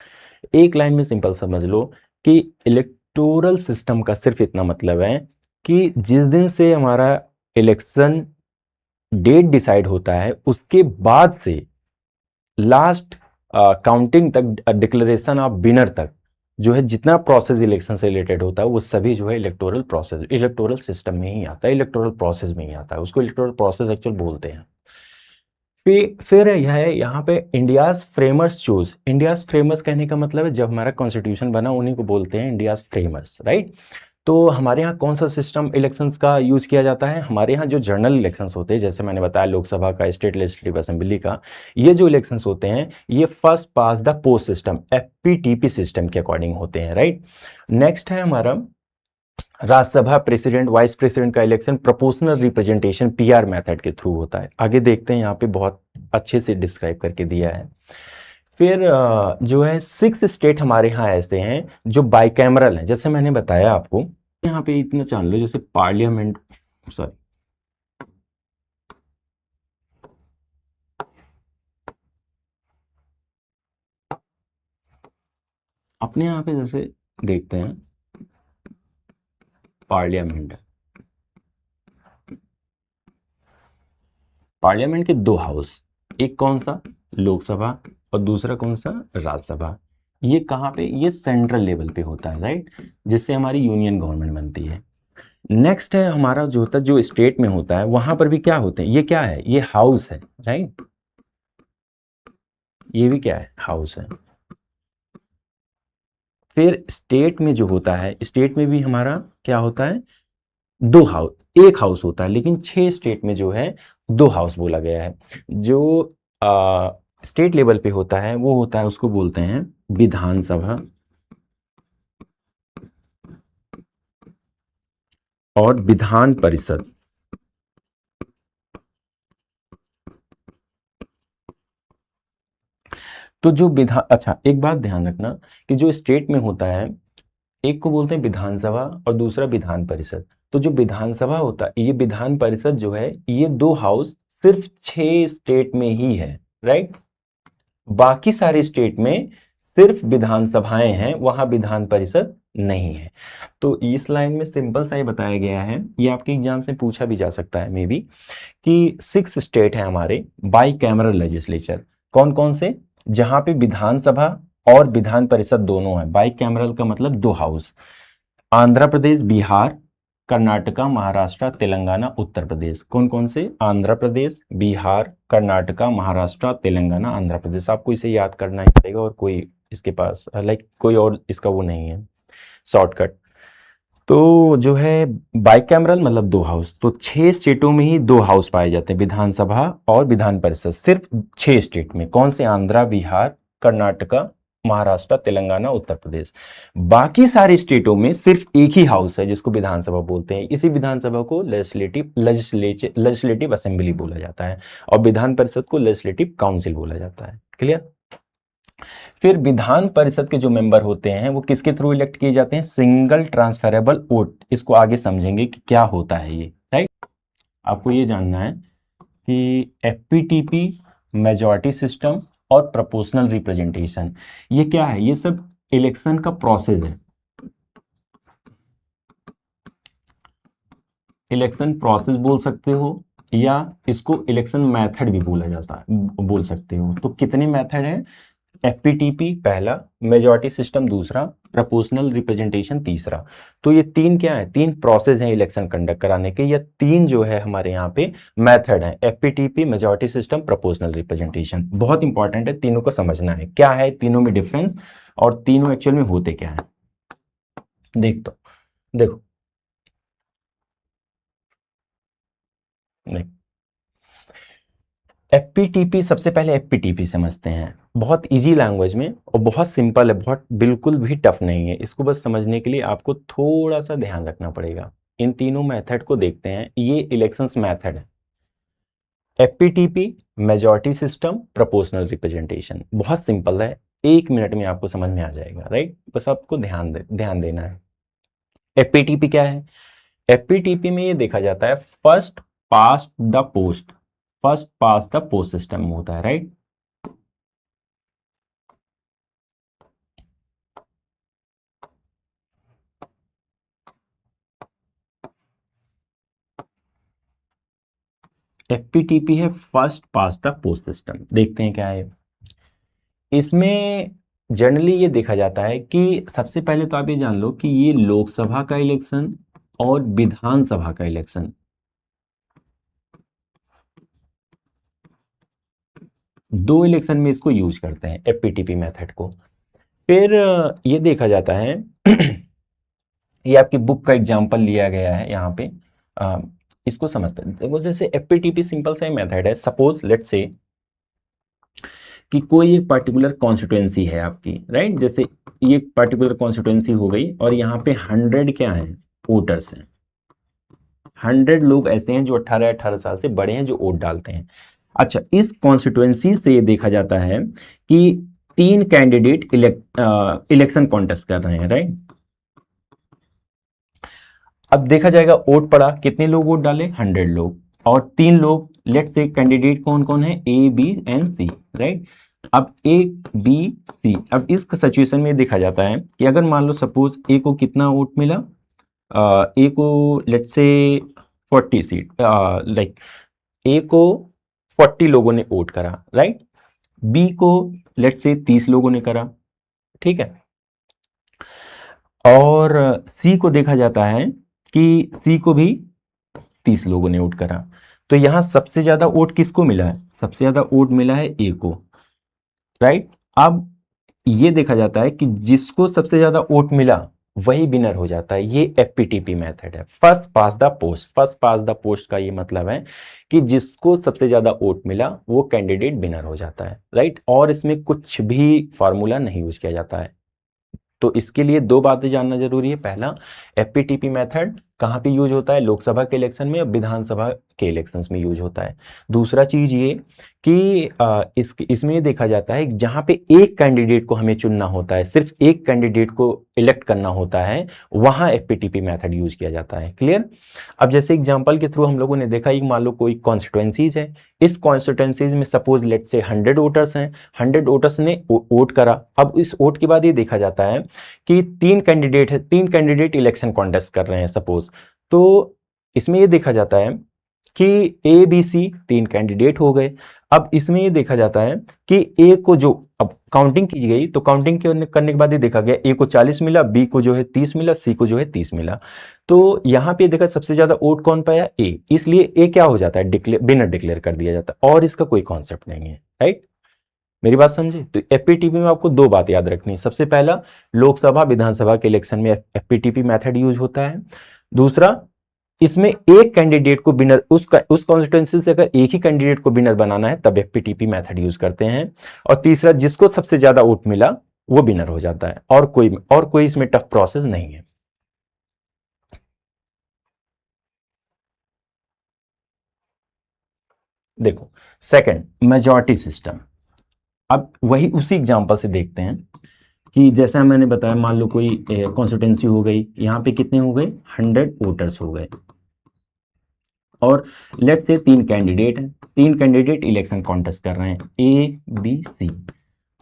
एक लाइन में सिंपल समझ लो कि इलेक्टोरल सिस्टम का सिर्फ इतना मतलब है कि जिस दिन से हमारा इलेक्शन डेट डिसाइड होता है उसके बाद से लास्ट काउंटिंग तक, डिक्लेरेशन ऑफ विनर तक जो है जितना प्रोसेस इलेक्शन से रिलेटेड होता है वो सभी जो है इलेक्टोरल प्रोसेस, इलेक्टोरल सिस्टम में ही आता है, इलेक्टोरल प्रोसेस में ही आता है। उसको इलेक्टोरल प्रोसेस एक्चुअल बोलते हैं। फिर यह है यहाँ पे India's framers choose. India's framers कहने का मतलब है जब हमारा कॉन्स्टिट्यूशन बना उन्हीं को बोलते हैं इंडियाज फ्रेमर्स, राइट। तो हमारे यहाँ कौन सा सिस्टम इलेक्शंस का यूज़ किया जाता है, हमारे यहाँ जो जनरल इलेक्शंस होते हैं, जैसे मैंने बताया लोकसभा का, स्टेट लेजिस्लेटिव असेंबली का, ये जो इलेक्शंस होते हैं ये first pass the post system, FPTP system के अकॉर्डिंग होते हैं, राइट। नेक्स्ट है हमारा राज्यसभा प्रेसिडेंट वाइस प्रेसिडेंट का election proportional representation PR method के थ्रू होता है। आगे देखते हैं, यहाँ पे बहुत अच्छे से डिस्क्राइब करके दिया है। फिर जो है 6 स्टेट हमारे यहाँ ऐसे हैं जो बाइकैमरल हैं, जैसे मैंने बताया आपको। यहाँ पे इतना जान लो, जैसे पार्लियामेंट, सॉरी, अपने यहाँ पे जैसे देखते हैं पार्लियामेंट, पार्लियामेंट के 2 हाउस, एक कौन सा लोकसभा और दूसरा कौन सा राज्यसभा। ये कहाँ पे, ये सेंट्रल लेवल पे होता है, राइट, जिससे हमारी यूनियन गवर्नमेंट बनती है। नेक्स्ट है हमारा जो होता है, जो स्टेट में होता है वहां पर भी क्या होते हैं, ये क्या है, ये हाउस है, राइट, ये भी क्या है, हाउस है। फिर स्टेट में जो होता है, स्टेट में भी हमारा क्या होता है, 2 हाउस, एक हाउस होता है, लेकिन 6 स्टेट में जो है 2 हाउस बोला गया है। जो स्टेट लेवल पे होता है वो होता है, उसको बोलते हैं विधानसभा और विधान परिषद। तो जो विधान, अच्छा एक बात ध्यान रखना कि जो स्टेट में होता है एक को बोलते हैं विधानसभा और दूसरा विधान परिषद। तो जो विधानसभा होता है, ये विधान परिषद जो है, ये 2 हाउस सिर्फ 6 स्टेट में ही है, राइट। बाकी सारे स्टेट में सिर्फ विधानसभाएं हैं, वहां विधान परिषद नहीं है। तो इस लाइन में सिंपल सा ही बताया गया है, ये आपके एग्जाम से पूछा भी जा सकता है मे बी, कि 6 स्टेट है हमारे बाई कैमरल लेजिस्लेचर। कौन कौन से, जहां पे विधानसभा और विधान परिषद दोनों है। बाई कैमरल का मतलब 2 हाउस, आंध्र प्रदेश, बिहार, कर्नाटका, महाराष्ट्र, तेलंगाना, उत्तर प्रदेश। कौन कौन से, आंध्र प्रदेश, बिहार, कर्नाटका, महाराष्ट्र, तेलंगाना, आंध्र प्रदेश। आपको इसे याद करना ही पड़ेगा और कोई इसके पास कोई और इसका वो नहीं है शॉर्टकट। तो जो है बाइकैमरल मतलब 2 हाउस, तो 6 स्टेटों में ही 2 हाउस पाए जाते हैं, विधानसभा और विधान परिषद, सिर्फ 6 स्टेट में। कौन से, आंध्रा, बिहार, कर्नाटका, महाराष्ट्र, तेलंगाना, उत्तर प्रदेश। बाकी सारे स्टेटों में सिर्फ एक ही हाउस है जिसको विधानसभा बोलते हैं। इसी विधानसभा को लेजिस्लेटिव असेंबली बोला जाता है और विधान परिषद को लेजिस्लेटिव काउंसिल बोला जाता है। क्लियर। फिर विधान परिषद के जो मेंबर होते हैं वो किसके थ्रू इलेक्ट किए जाते हैं, सिंगल ट्रांसफरेबल वोट। इसको आगे समझेंगे कि क्या होता है ये, राइट। आपको ये जानना है कि FPTP, मेजॉरिटी सिस्टम और प्रोपोर्शनल रिप्रेजेंटेशन, ये क्या है, ये सब इलेक्शन का प्रोसेस है। इलेक्शन प्रोसेस बोल सकते हो या इसको इलेक्शन मेथड भी बोला जाता है, बोल सकते हो। तो कितने मेथड हैं, एफपीटीपी पहला, मेजॉरिटी सिस्टम दूसरा, प्रोपोर्शनल रिप्रेजेंटेशन तीसरा। तो ये तीन क्या है, तीन प्रोसेस हैं इलेक्शन कंडक्ट कराने के, या तीन जो है हमारे यहाँ पे मेथड है, FPTP, majority system, proportional representation. बहुत इंपॉर्टेंट है, तीनों को समझना है क्या है तीनों में डिफरेंस और तीनों एक्चुअल में होते क्या है। देख तो देखो देख एफपीटीपी, सबसे पहले एफपीटीपी समझते हैं, बहुत इजी लैंग्वेज में और बहुत सिंपल है, बहुत बिल्कुल भी टफ नहीं है। इसको बस समझने के लिए आपको थोड़ा सा ध्यान रखना पड़ेगा। इन तीनों मेथड को देखते हैं, ये इलेक्शंस मेथड है, FPTP, majority system, proportional representation. बहुत सिंपल है, 1 मिनट में आपको समझ में आ जाएगा, राइट। बस आपको ध्यान देना है। एफपीटीपी क्या है, एफपीटीपी में ये देखा जाता है first past the post, first pass the post system होता है, राइट। एफपीटीपी है first pass the post system. देखते हैं क्या है इसमें। जनरली ये देखा जाता है कि सबसे पहले तो आप ये जान लो कि ये लोकसभा का इलेक्शन और विधानसभा का इलेक्शन, दो इलेक्शन में इसको यूज करते हैं एफपीटीपी मेथड को। फिर ये देखा जाता है ये आपकी बुक का एग्जांपल लिया गया है यहाँ पे। इसको समझते हैं, देखो जैसे एफपीटीपी सिंपल सा ही मेथड है। सपोज लेट्स से कि कोई एक पर्टिकुलर कॉन्स्टिट्यूएंसी है आपकी, राइट। जैसे ये पर्टिकुलर कॉन्स्टिट्यूएंसी हो गई और यहाँ पे 100 क्या है, वोटर्स हैं। 100 लोग ऐसे हैं जो 18 साल से बड़े हैं जो वोट डालते हैं। अच्छा, इस कॉन्स्टिट्यूएंसी से देखा जाता है कि 3 कैंडिडेट इलेक्शन कॉन्टेस्ट कर रहे हैं, राइट। अब देखा जाएगा वोट पड़ा, कितने लोग वोट डाले, 100 लोग, और 3 लोग, लेट्स से कैंडिडेट कौन कौन है, A B and C, right. अब ए बी सी, अब इस सिचुएशन में देखा जाता है कि अगर मान लो सपोज ए को कितना वोट मिला, ए को let's say 40 seat, like a को 40 लोगों ने वोट करा, राइट। बी को लेट्स से 30 लोगों ने करा, ठीक है। और सी को देखा जाता है कि सी को भी 30 लोगों ने वोट करा। तो यहां सबसे ज्यादा वोट किसको मिला है, सबसे ज्यादा वोट मिला है ए को, राइट। अब ये देखा जाता है कि जिसको सबसे ज्यादा वोट मिला वही विनर हो जाता है। ये एफपीटीपी मेथड है, first pass the post. First pass the post का ये मतलब है कि जिसको सबसे ज्यादा वोट मिला वो कैंडिडेट विनर हो जाता है, राइट। और इसमें कुछ भी फॉर्मूला नहीं यूज किया जाता है। तो इसके लिए दो बातें जानना जरूरी है। पहला, एफपीटीपी मेथड कहाँ पे यूज होता है, लोकसभा के इलेक्शन में और विधानसभा के इलेक्शंस में यूज होता है। दूसरा चीज ये कि इसमें ये देखा जाता है जहाँ पे एक कैंडिडेट को हमें चुनना होता है, सिर्फ एक कैंडिडेट को इलेक्ट करना होता है, वहां एफपीटीपी मेथड यूज किया जाता है। क्लियर। अब जैसे एग्जाम्पल के थ्रू हम लोगों ने देखा, एक मान लो कोई कॉन्स्टिट्यूएंसीज है, इस कॉन्स्टिट्यूएंसीज में सपोज लेट से 100 वोटर्स हैं, 100 वोटर्स ने वोट करा। अब इस वोट के बाद ये देखा जाता है कि 3 कैंडिडेट है, 3 कैंडिडेट इलेक्शन कॉन्टेस्ट कर रहे हैं सपोज। तो इसमें ये देखा जाता है कि ए बी सी 3 कैंडिडेट हो गए। अब इसमें ये देखा जाता है कि ए को जो अब काउंटिंग की गई, तो काउंटिंग करने के बाद ये देखा गया ए को 40 मिला, बी को जो है 30 मिला, सी को जो है 30 मिला। तो यहाँ पे देखा सबसे ज्यादा वोट कौन पाया, ए, इसलिए ए क्या हो जाता है, विनर डिक्लेयर कर दिया जाता है। और इसका कोई कॉन्सेप्ट नहीं है, राइट। मेरी बात समझे। तो एफपीटीपी में आपको दो बात याद रखनी है। सबसे पहला, लोकसभा विधानसभा के इलेक्शन में एफपीटीपी मेथड यूज होता है। दूसरा, इसमें एक कैंडिडेट को विनर, उस कॉन्स्टिट्यूएंसी से अगर एक ही कैंडिडेट को विनर बनाना है तब एफपीटीपी मेथड यूज करते हैं। और तीसरा, जिसको सबसे ज्यादा वोट मिला वो विनर हो जाता है। और कोई इसमें टफ प्रोसेस नहीं है। देखो सेकंड, मेजॉरिटी सिस्टम। अब वही उसी एग्जांपल से देखते हैं कि जैसा मैंने बताया, मान लो कोई कॉन्स्टिट्यूएंसी हो गई, यहाँ पे कितने हो गए, 100 वोटर्स हो गए, और लेट से 3 कैंडिडेट हैं, 3 कैंडिडेट इलेक्शन कॉन्टेस्ट कर रहे हैं, ए बी सी।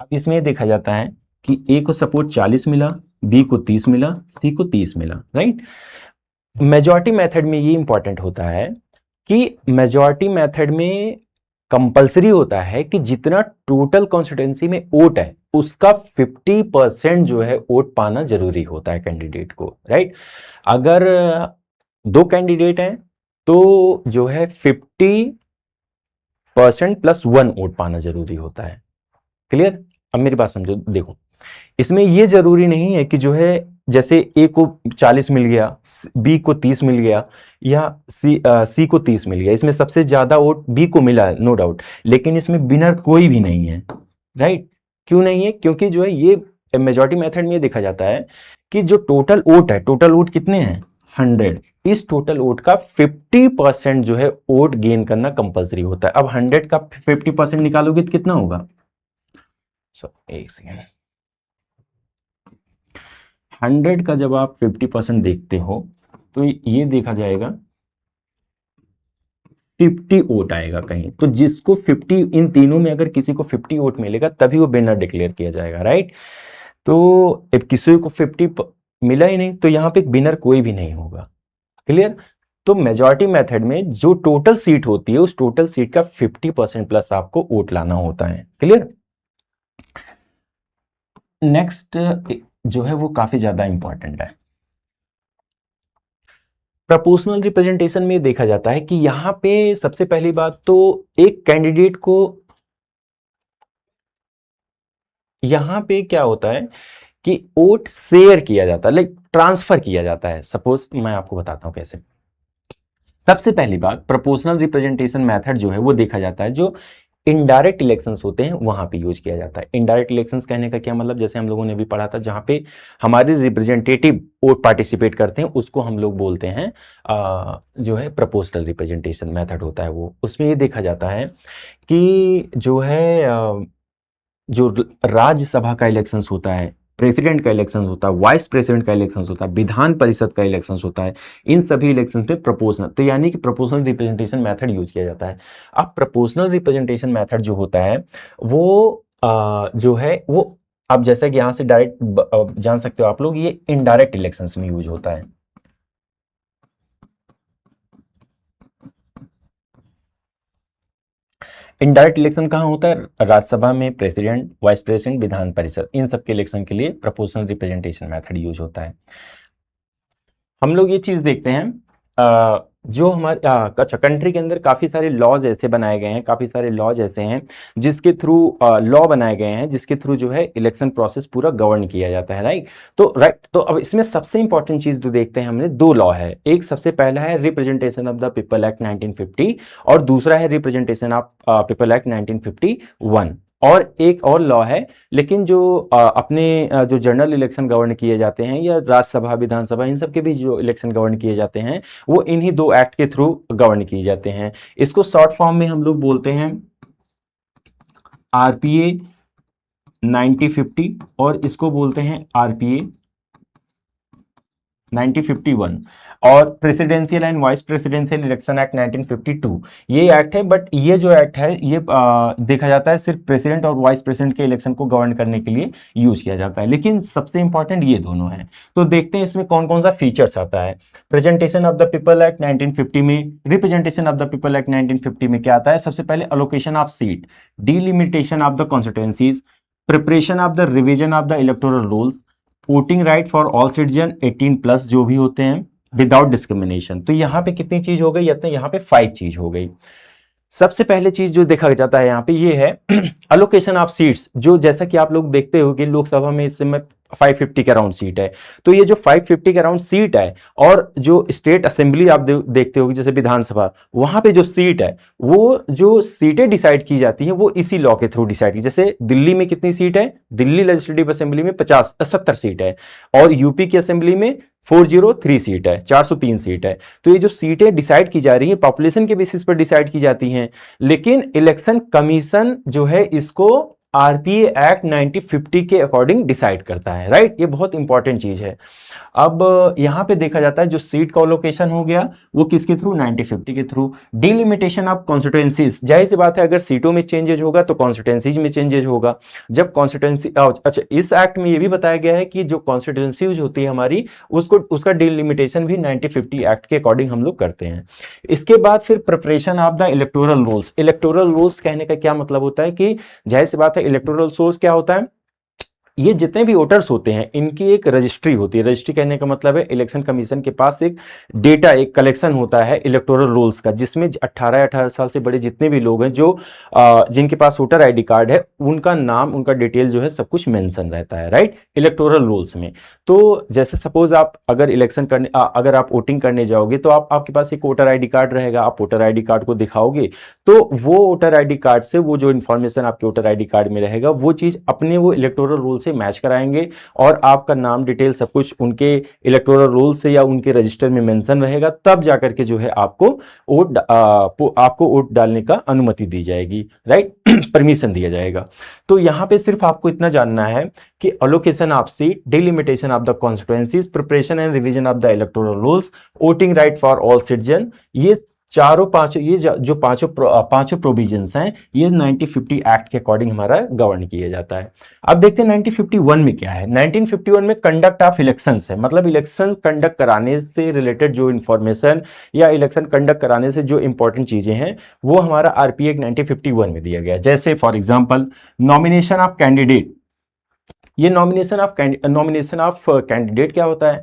अब इसमें देखा जाता है कि ए को सपोर्ट 40 मिला, बी को 30 मिला, सी को 30 मिला, राइट। मेजॉरिटी मेथड में ये इंपॉर्टेंट होता है कि मेजॉरिटी मेथड में कंपलसरी होता है कि जितना टोटल कॉन्स्टिट्यूएंसी में वोट है उसका 50% जो है वोट पाना जरूरी होता है कैंडिडेट को, राइट। अगर 2 कैंडिडेट हैं तो जो है 50% प्लस 1 वोट पाना जरूरी होता है। क्लियर? अब मेरी बात समझो, देखो इसमें ये जरूरी नहीं है कि जो है जैसे ए को 40 मिल गया, बी को 30 मिल गया, या सी को 30 मिल गया। इसमें सबसे ज्यादा वोट बी को मिला है, नो डाउट, लेकिन इसमें विनर कोई भी नहीं है, राइट। क्यों नहीं है? क्योंकि जो है ये मेजॉरिटी मेथड में ये देखा जाता है कि जो टोटल वोट है, टोटल वोट कितने हैं 100, इस टोटल वोट का 50% जो है वोट गेन करना कंपलसरी होता है। अब 100 का 50% निकालोगे तो कितना होगा? एक सेकेंड, 100 का जब आप 50% देखते हो तो ये देखा जाएगा 50 वोट आएगा कहीं, तो जिसको 50, इन तीनों में अगर किसी को 50 वोट मिलेगा तभी वो विनर डिक्लेयर किया जाएगा, राइट। तो अब किसी को 50 मिला ही नहीं तो यहां पे विनर कोई भी नहीं होगा। क्लियर? तो मेजॉरिटी मेथड में जो टोटल सीट होती है उस टोटल सीट का 50% प्लस आपको वोट लाना होता है। क्लियर? नेक्स्ट जो है वो काफी ज्यादा इंपॉर्टेंट है। प्रपोर्शनल रिप्रेजेंटेशन में देखा जाता है कि यहां पे सबसे पहली बात तो एक कैंडिडेट को, यहां पे क्या होता है कि वोट शेयर किया जाता है, लाइक ट्रांसफर किया जाता है। सपोज मैं आपको बताता हूं कैसे। सबसे पहली बात, प्रोपोर्शनल रिप्रेजेंटेशन मेथड जो है वो देखा जाता है जो इनडायरेक्ट इलेक्शंस होते हैं वहां पे यूज किया जाता है। इनडायरेक्ट इलेक्शंस कहने का क्या मतलब, जैसे हम लोगों ने भी पढ़ा था, जहां पे हमारे रिप्रेजेंटेटिव वोट पार्टिसिपेट करते हैं उसको हम लोग बोलते हैं जो है प्रोपोर्शनल रिप्रेजेंटेशन मेथड होता है वो। उसमें ये देखा जाता है कि जो है जो राज्यसभा का इलेक्शंस होता है, प्रेसिडेंट का इलेक्शन होता है, वाइस प्रेसिडेंट का इलेक्शन होता है, विधान परिषद का इलेक्शन होता है, इन सभी इलेक्शन में प्रोपोर्शनल, तो यानी कि प्रोपोर्शनल रिप्रेजेंटेशन मेथड यूज किया जाता है। अब प्रोपोर्शनल रिप्रेजेंटेशन मेथड जो होता है वो जो है वो, अब जैसा कि यहां से डायरेक्ट जान सकते हो आप लोग, ये इनडायरेक्ट इलेक्शंस में यूज होता है। इनडायरेक्ट इलेक्शन कहाँ होता है? राज्यसभा में president, vice president, Vidhan Parishad, इन सब के इलेक्शन के लिए प्रोपोर्शनल रिप्रेजेंटेशन मेथड यूज होता है। हम लोग ये चीज देखते हैं जो हमारे अच्छा कंट्री के अंदर काफी सारे लॉज ऐसे बनाए गए हैं, काफी सारे लॉज ऐसे हैं जिसके थ्रू लॉ बनाए गए हैं जिसके थ्रू जो है इलेक्शन प्रोसेस पूरा गवर्न किया जाता है, राइट। तो अब इसमें सबसे इंपॉर्टेंट चीज जो देखते हैं हमने, 2 लॉ है। एक सबसे पहला है representation of the people act 1950 और दूसरा है रिप्रेजेंटेशन ऑफ पीपल एक्ट 1951। और एक और लॉ है, लेकिन जो अपने जो जनरल इलेक्शन गवर्न किए जाते हैं या राज्यसभा विधानसभा इन सब के भी जो इलेक्शन गवर्न किए जाते हैं वो इन्हीं 2 एक्ट के थ्रू गवर्न किए जाते हैं। इसको शॉर्ट फॉर्म में हम लोग बोलते हैं आरपीए 9050 और इसको बोलते हैं आरपीए 1951 और presidential and vice presidential election act 1952 ये एक्ट है। बट ये जो एक्ट है ये देखा जाता है सिर्फ प्रेसिडेंट और वाइस प्रेसिडेंट के इलेक्शन को गवर्न करने के लिए यूज किया जाता है, लेकिन सबसे इंपॉर्टेंट ये दोनों हैं। तो देखते हैं इसमें कौन कौन सा फीचर्स आता है। Presentation of the people act 1950 में, representation of the people act 1950 में क्या आता है? सबसे पहले allocation of seat, delimitation of the constituencies, preparation of the revision of the electoral rules, voting right for all citizen 18+ जो भी होते हैं विदाउट डिस्क्रिमिनेशन। तो यहाँ पे कितनी चीज हो गई? यहाँ पे 5 चीज हो गई। सबसे पहले चीज जो देखा जाता है यहाँ पे ये है अलोकेशन ऑफ सीट्स, जो जैसा कि आप लोग देखते हो कि लोकसभा में इस समय 550 के अराउंड सीट है। तो ये जो 550 के अराउंड सीट है और जो स्टेट असेंबली आप देखते हो जैसे विधानसभा, वहां पे जो सीट है वो जो सीटें डिसाइड की जाती हैं वो इसी लॉ के थ्रू डिसाइड की। जैसे दिल्ली में कितनी सीट है? दिल्ली लेजिस्लेटिव असेंबली में 70 सीट है और यूपी की असेंबली में 403 सीट है, 403 सीट है। तो ये जो सीटें डिसाइड की जा रही हैं पॉपुलेशन के बेसिस पर डिसाइड की जाती हैं, लेकिन इलेक्शन कमीशन जो है इसको आरपीए एक्ट 1950 के अकॉर्डिंग डिसाइड करता है, राइट। ये बहुत इंपॉर्टेंट चीज है। अब यहां पे देखा जाता है जो सीट का अलोकेशन हो गया वो किसके थ्रू? 1950 के थ्रू। डिलिमिटेशन ऑफ कॉन्स्टिट्यूएंसीज, जाहिर सी बात है अगर सीटों में चेंजेज होगा तो कॉन्स्टिट्यूएंसीज में चेंजेज होगा। जब कॉन्स्टिट्यूएंसी अच्छा, इस एक्ट में ये भी बताया गया है कि जो कॉन्स्टिट्यूएंसीज होती है हमारी उसका डिलिमिटेशन भी 1950 एक्ट के अकॉर्डिंग हम लोग करते हैं। इसके बाद फिर preparation of the electoral rules. Electoral rules कहने का क्या मतलब होता है कि जाहिर सी बात है इलेक्टोरल सोर्स क्या होता है? ये जितने भी वोटर्स होते हैं इनकी एक रजिस्ट्री होती है। रजिस्ट्री कहने का मतलब है इलेक्शन कमीशन के पास एक डेटा, एक कलेक्शन होता है इलेक्टोरल रोल्स का, जिसमें 18 साल से बड़े जितने भी लोग हैं जो जिनके पास वोटर आईडी कार्ड है, उनका नाम, उनका डिटेल जो है सब कुछ मेंशन रहता है, राइट, इलेक्टोरल रोल्स में। तो जैसे सपोज आप अगर इलेक्शन करने अगर आप वोटिंग करने जाओगे तो आपके पास एक वोटर आईडी कार्ड रहेगा, आप वोटर आईडी कार्ड को दिखाओगे तो वो वोटर आईडी कार्ड से वो जो इन्फॉर्मेशन आपके वोटर आईडी कार्ड में रहेगा वो चीज अपने वो इलेक्टोरल रोल से मैच कराएंगे और आपका नाम डिटेल सब कुछ उनके इलेक्टोरल रोल से या उनके रजिस्टर में मेंशन रहेगा, तब जाकर के जो है आपको वोट डालने का अनुमति दी जाएगी, राइट, परमिशन दिया जाएगा। तो यहां पे सिर्फ आपको इतना जानना है कि allocation of seat, delimitation of the constituencies, preparation and revision of the electoral rules, voting right for all citizen, ये चारों पांचों, ये जो पांचों प्रोविजंस हैं ये 1950 एक्ट के अकॉर्डिंग हमारा गवर्न किया जाता है। अब देखते हैं 1951 में क्या है। 1951 में कंडक्ट ऑफ इलेक्शंस है, मतलब इलेक्शन कंडक्ट कराने से रिलेटेड जो इंफॉर्मेशन या इलेक्शन कंडक्ट कराने से जो इंपॉर्टेंट चीजें हैं वो हमारा आरपी एक्ट 1951 में दिया गया है। जैसे for example nomination of candidate, ये नॉमिनेशन ऑफ कैंडिडेट क्या होता है?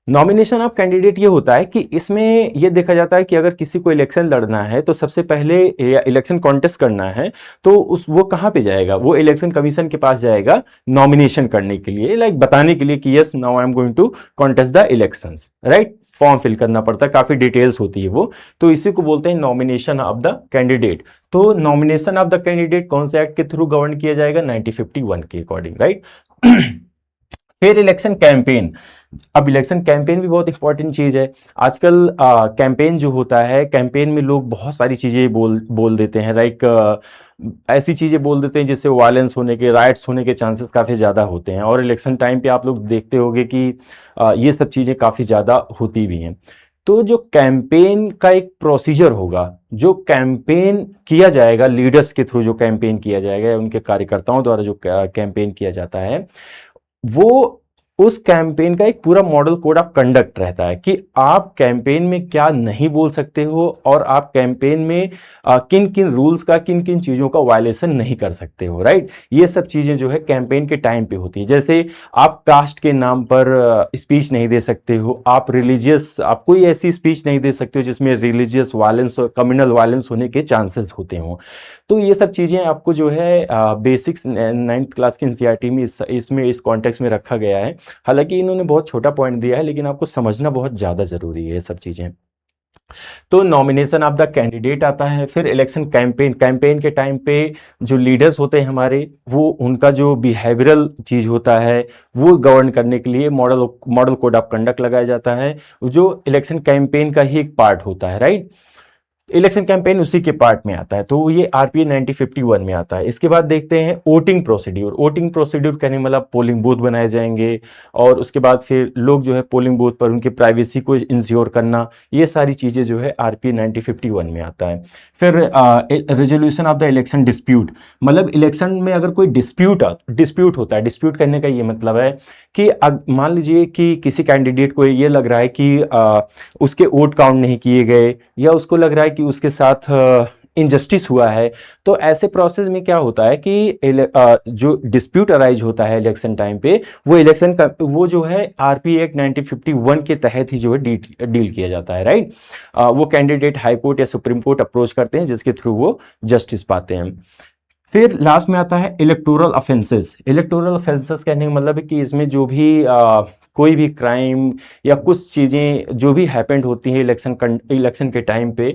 नॉमिनेशन ऑफ कैंडिडेट ये होता है कि इसमें ये देखा जाता है कि अगर किसी को इलेक्शन लड़ना है तो सबसे पहले या इलेक्शन कॉन्टेस्ट करना है तो वो कहाँ पे जाएगा? वो इलेक्शन कमीशन के पास जाएगा नॉमिनेशन करने के लिए, लाइक बताने के लिए कि yes now I am going to contest the elections, right. Form fill करना पड़ता है, काफी डिटेल्स होती है वो, तो इसी को बोलते हैं नॉमिनेशन ऑफ द कैंडिडेट। तो नॉमिनेशन ऑफ द कैंडिडेट कौन से एक्ट के थ्रू गवर्न किया जाएगा? 1951 के अकॉर्डिंग, राइट। फिर इलेक्शन कैंपेन। अब इलेक्शन कैंपेन भी बहुत इंपॉर्टेंट चीज है। आजकल कैंपेन जो होता है, कैंपेन में लोग बहुत सारी चीजें बोल देते हैं, लाइक ऐसी चीजें बोल देते हैं जिससे वायलेंस होने के, राइट्स होने के चांसेस काफी ज्यादा होते हैं। और इलेक्शन टाइम पे आप लोग देखते होंगे कि ये सब चीजें काफी ज्यादा होती भी हैं। तो जो कैंपेन का एक प्रोसीजर होगा, जो कैंपेन किया जाएगा लीडर्स के थ्रू, जो कैंपेन किया जाएगा या उनके कार्यकर्ताओं द्वारा जो कैंपेन किया जाता है, वो उस कैंपेन का एक पूरा मॉडल कोड ऑफ कंडक्ट रहता है कि आप कैंपेन में क्या नहीं बोल सकते हो और आप कैंपेन में किन किन रूल्स का, किन किन चीजों का वायलेशन नहीं कर सकते हो, राइट। ये सब चीजें जो है कैंपेन के टाइम पे होती है। जैसे आप कास्ट के नाम पर स्पीच नहीं दे सकते हो, आप कोई ऐसी स्पीच नहीं दे सकते हो जिसमें रिलीजियस वायलेंस और कम्युनल वायलेंस होने के चांसेस होते हो। तो ये सब चीज़ें आपको जो है बेसिक्स 9th क्लास की एनसीईआरटी में इसमें इस कॉन्टेक्स्ट में रखा गया है। हालांकि इन्होंने बहुत छोटा पॉइंट दिया है, लेकिन आपको समझना बहुत ज़्यादा ज़रूरी है ये सब चीज़ें। तो नॉमिनेशन ऑफ द कैंडिडेट आता है। फिर इलेक्शन कैंपेन के टाइम पे जो लीडर्स होते हैं हमारे, वो उनका जो बिहेवियरल चीज़ होता है वो गवर्न करने के लिए मॉडल कोड ऑफ कंडक्ट लगाया जाता है, जो इलेक्शन कैंपेन का ही एक पार्ट होता है, राइट। इलेक्शन कैंपेन उसी के पार्ट में आता है, तो ये आरपीए 1951 में आता है। इसके बाद देखते हैं वोटिंग प्रोसीड्यूर। वोटिंग प्रोसीड्यूर कहने मतलब पोलिंग बूथ बनाए जाएंगे और उसके बाद फिर लोग जो है पोलिंग बूथ पर उनकी प्राइवेसी को इंश्योर करना, ये सारी चीज़ें जो है आरपीए 1951 में आता है। फिर resolution of the election dispute, मतलब इलेक्शन में अगर कोई डिस्प्यूट होता है, डिस्प्यूट करने का ये मतलब है कि मान लीजिए कि किसी कैंडिडेट को ये लग रहा है कि उसके वोट काउंट नहीं किए गए या उसको लग रहा है कि उसके साथ इनजस्टिस हुआ है, तो ऐसे प्रोसेस में क्या होता है कि जो डिस्प्यूट अराइज होता है इलेक्शन टाइम पे, वो इलेक्शन का वो जो है आरपी एक्ट 1951 के तहत ही जो है डील किया जाता है, राइट। वो कैंडिडेट हाई कोर्ट या सुप्रीम कोर्ट अप्रोच करते हैं जिसके थ्रू वो जस्टिस पाते हैं। फिर लास्ट में आता है इलेक्टोरल ऑफेंसेस। इलेक्टोरल ऑफेंसेस कहने का मतलब है कि इसमें जो भी कोई भी क्राइम या कुछ चीज़ें जो भी हैपेंड होती हैं इलेक्शन के टाइम पे,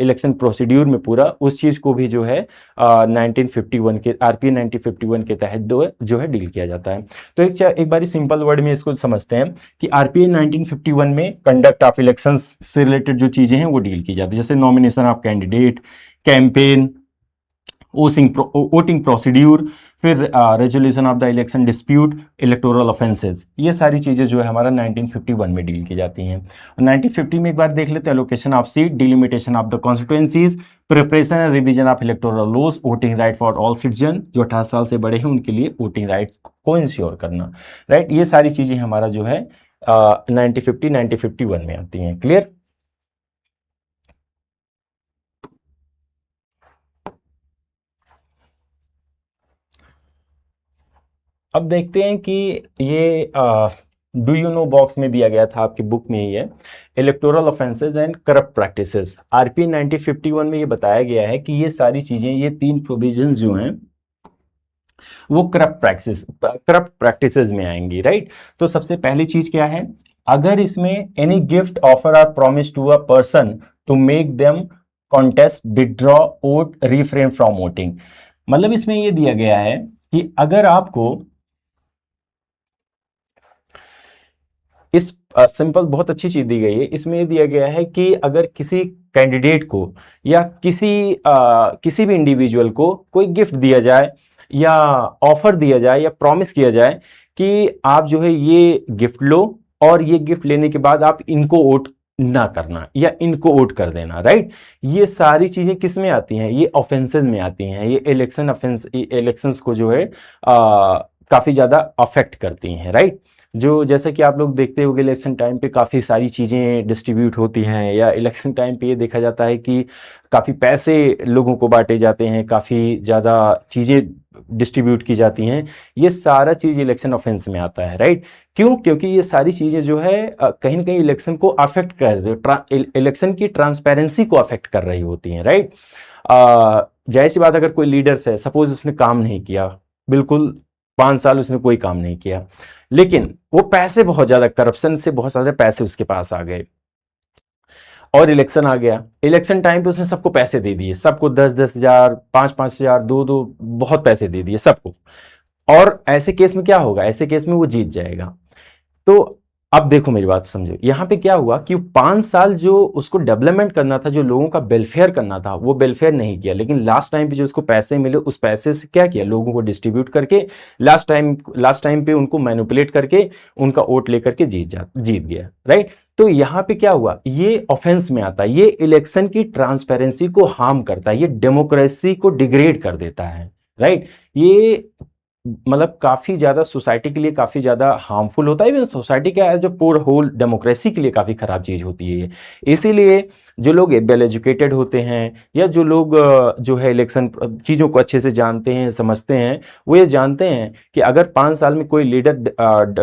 इलेक्शन प्रोसीड्यूर में पूरा, उस चीज़ को भी जो है 1951 के आरपी 1951 के तहत जो है डील किया जाता है। तो एक बारी सिंपल वर्ड में इसको समझते हैं कि आरपीए 1951 में कंडक्ट ऑफ इलेक्शंस से रिलेटेड जो चीज़ें हैं वो डील की जाती है, जैसे nomination of candidate, campaign, voting procedure, फिर resolution of the election dispute, electoral offences, ये सारी चीज़ें जो है हमारा 1951 में डील की जाती हैं। 1950 में एक बार देख लेते हैं allocation of seat, delimitation of the constituencies, preparation and revision of electoral laws, voting right for all citizen, जो 18 साल से बड़े हैं उनके लिए वोटिंग राइट्स को इंश्योर करना, राइट। ये सारी चीज़ें हमारा जो है 1951 में आती हैं। क्लियर? अब देखते हैं कि ये डू यू नो बॉक्स में दिया गया था, आपकी बुक में ही है, electoral offences and corrupt practices. RP 1951 में ये बताया गया है कि ये सारी चीजें, ये 3 प्रोविजंस जो हैं वो करप्ट प्रैक्टिसेस में आएंगी, राइट। तो सबसे पहली चीज क्या है, अगर इसमें any gift offer or promise to a person to make them contest, withdraw, vote, refrain from voting. मतलब इसमें ये दिया गया है कि अगर आपको इस सिंपल बहुत अच्छी चीज दी गई है, इसमें ये दिया गया है कि अगर किसी कैंडिडेट को या किसी भी इंडिविजुअल को कोई गिफ्ट दिया जाए या ऑफर दिया जाए या प्रॉमिस किया जाए कि आप जो है ये गिफ्ट लो और ये गिफ्ट लेने के बाद आप इनको वोट ना करना या इनको वोट कर देना, राइट। ये सारी चीजें किस में आती हैं, ये ऑफेंसेस में आती हैं, ये इलेक्शंस को जो है काफी ज्यादा अफेक्ट करती हैं, राइट। जो जैसा कि आप लोग देखते होंगे इलेक्शन टाइम पे काफ़ी सारी चीज़ें डिस्ट्रीब्यूट होती हैं, या इलेक्शन टाइम पे ये देखा जाता है कि काफ़ी पैसे लोगों को बांटे जाते हैं, काफ़ी ज़्यादा चीज़ें डिस्ट्रीब्यूट की जाती हैं। ये सारा चीज़ इलेक्शन ऑफेंस में आता है, राइट। क्यों? क्योंकि ये सारी चीज़ें जो है कहीं ना कहीं इलेक्शन को अफेक्ट कर रही, इलेक्शन की ट्रांसपेरेंसी को अफेक्ट कर रही होती हैं, राइट। जाहिर सी बात, अगर कोई लीडर्स है, सपोज उसने काम नहीं किया, बिल्कुल 5 साल उसने कोई काम नहीं किया, लेकिन वो पैसे बहुत ज्यादा, करप्शन से बहुत ज्यादा पैसे उसके पास आ गए और इलेक्शन आ गया। इलेक्शन टाइम पे उसने सबको पैसे दे दिए, सबको 10-10 हज़ार, 5-5 हज़ार, 2-2, बहुत पैसे दे दिए सबको। और ऐसे केस में क्या होगा, ऐसे केस में वो जीत जाएगा। तो अब देखो मेरी बात समझो, यहां पे क्या हुआ कि 5 साल जो उसको डेवलपमेंट करना था, जो लोगों का वेलफेयर करना था, वो वेलफेयर नहीं किया। लेकिन लास्ट टाइम पे जो उसको पैसे मिले, उस पैसे से क्या किया, लोगों को डिस्ट्रीब्यूट करके लास्ट टाइम पे उनको मैनिपुलेट करके उनका वोट लेकर के जीत गया, राइट। तो यहां पे क्या हुआ, ये ऑफेंस में आता है, ये इलेक्शन की ट्रांसपेरेंसी को हार्म करता है, ये डेमोक्रेसी को डिग्रेड कर देता है, राइट। ये मतलब काफी ज्यादा सोसाइटी के लिए काफी ज्यादा हार्मफुल होता है, इवन सोसाइटी का एज अ पूर होल डेमोक्रेसी के लिए काफी खराब चीज होती है ये। इसीलिए जो लोग वेल एजुकेटेड होते हैं या जो लोग जो है इलेक्शन चीजों को अच्छे से जानते हैं, समझते हैं, वो ये जानते हैं कि अगर 5 साल में कोई लीडर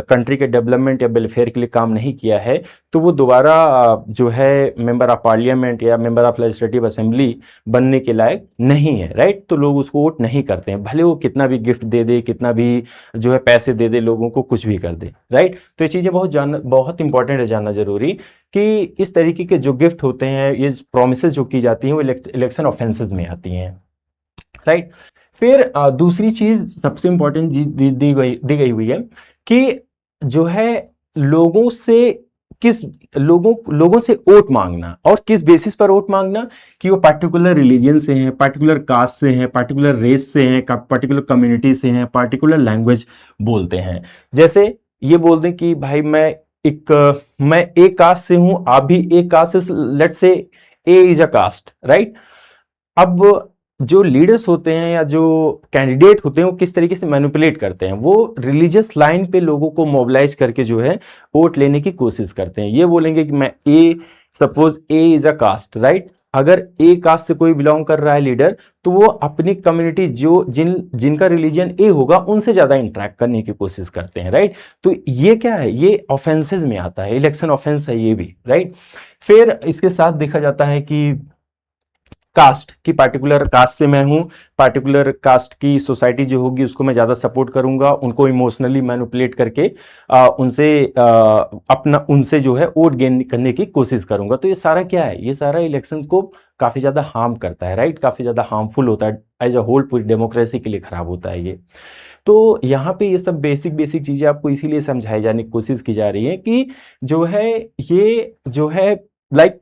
कंट्री के डेवलपमेंट या वेलफेयर के लिए काम नहीं किया है, तो वो दोबारा जो है मेंबर ऑफ पार्लियामेंट या मेंबर ऑफ लेजिस्लेटिव असेंबली बनने के लायक नहीं है, राइट। तो लोग उसको वोट नहीं करते हैं, भले वो कितना भी गिफ्ट दे दे, कितना भी जो है पैसे दे दे, लोगों को कुछ भी कर दे, राइट। तो ये चीज़ें बहुत इंपॉर्टेंट है जानना जरूरी, कि इस तरीके के जो गिफ्ट होते हैं, ये प्रोमिसेस जो की जाती हैं, वो इलेक्शन ऑफेंसेस में आती हैं, राइट। फिर दूसरी चीज सबसे इंपॉर्टेंट दी गई हुई है कि जो है लोगों से किस लोगों से वोट मांगना, और किस बेसिस पर वोट मांगना, कि वो पर्टिकुलर रिलीजन से हैं, पर्टिकुलर कास्ट से हैं, पर्टिकुलर रेस से हैं, पर्टिकुलर कम्युनिटी से हैं, पर्टिकुलर लैंग्वेज बोलते हैं। जैसे ये बोल दें कि भाई मैं एक कास्ट से हूं, आप भी एक कास्ट से, let's say A is a caste, right. अब जो लीडर्स होते हैं या जो कैंडिडेट होते हैं, वो किस तरीके से मैनिपुलेट करते हैं, वो रिलीजियस लाइन पे लोगों को मोबिलाइज करके जो है वोट लेने की कोशिश करते हैं। ये बोलेंगे कि मैं suppose A is a caste, right. अगर ए कास्ट से कोई बिलोंग कर रहा है लीडर, तो वो अपनी कम्युनिटी जिनका रिलीजन ए होगा, उनसे ज्यादा इंटरेक्ट करने की कोशिश करते हैं, राइट। तो ये क्या है, ये ऑफेंसेस में आता है, इलेक्शन ऑफेंस है ये भी, राइट। फिर इसके साथ देखा जाता है कि कास्ट की, पर्टिकुलर कास्ट से मैं हूं, पर्टिकुलर कास्ट की सोसाइटी जो होगी उसको मैं ज्यादा सपोर्ट करूंगा, उनको इमोशनली मैनिपुलेट करके उनसे जो है वोट गेन करने की कोशिश करूंगा। तो ये सारा क्या है, ये सारा इलेक्शन को काफी ज्यादा हार्म करता है, राइट, काफी ज्यादा हार्मफुल होता है, एज अ होल पूरी डेमोक्रेसी के लिए खराब होता है ये। तो यहाँ पे ये सब बेसिक बेसिक चीजें आपको इसीलिए समझाई जाने की कोशिश की जा रही है कि जो है ये जो है लाइक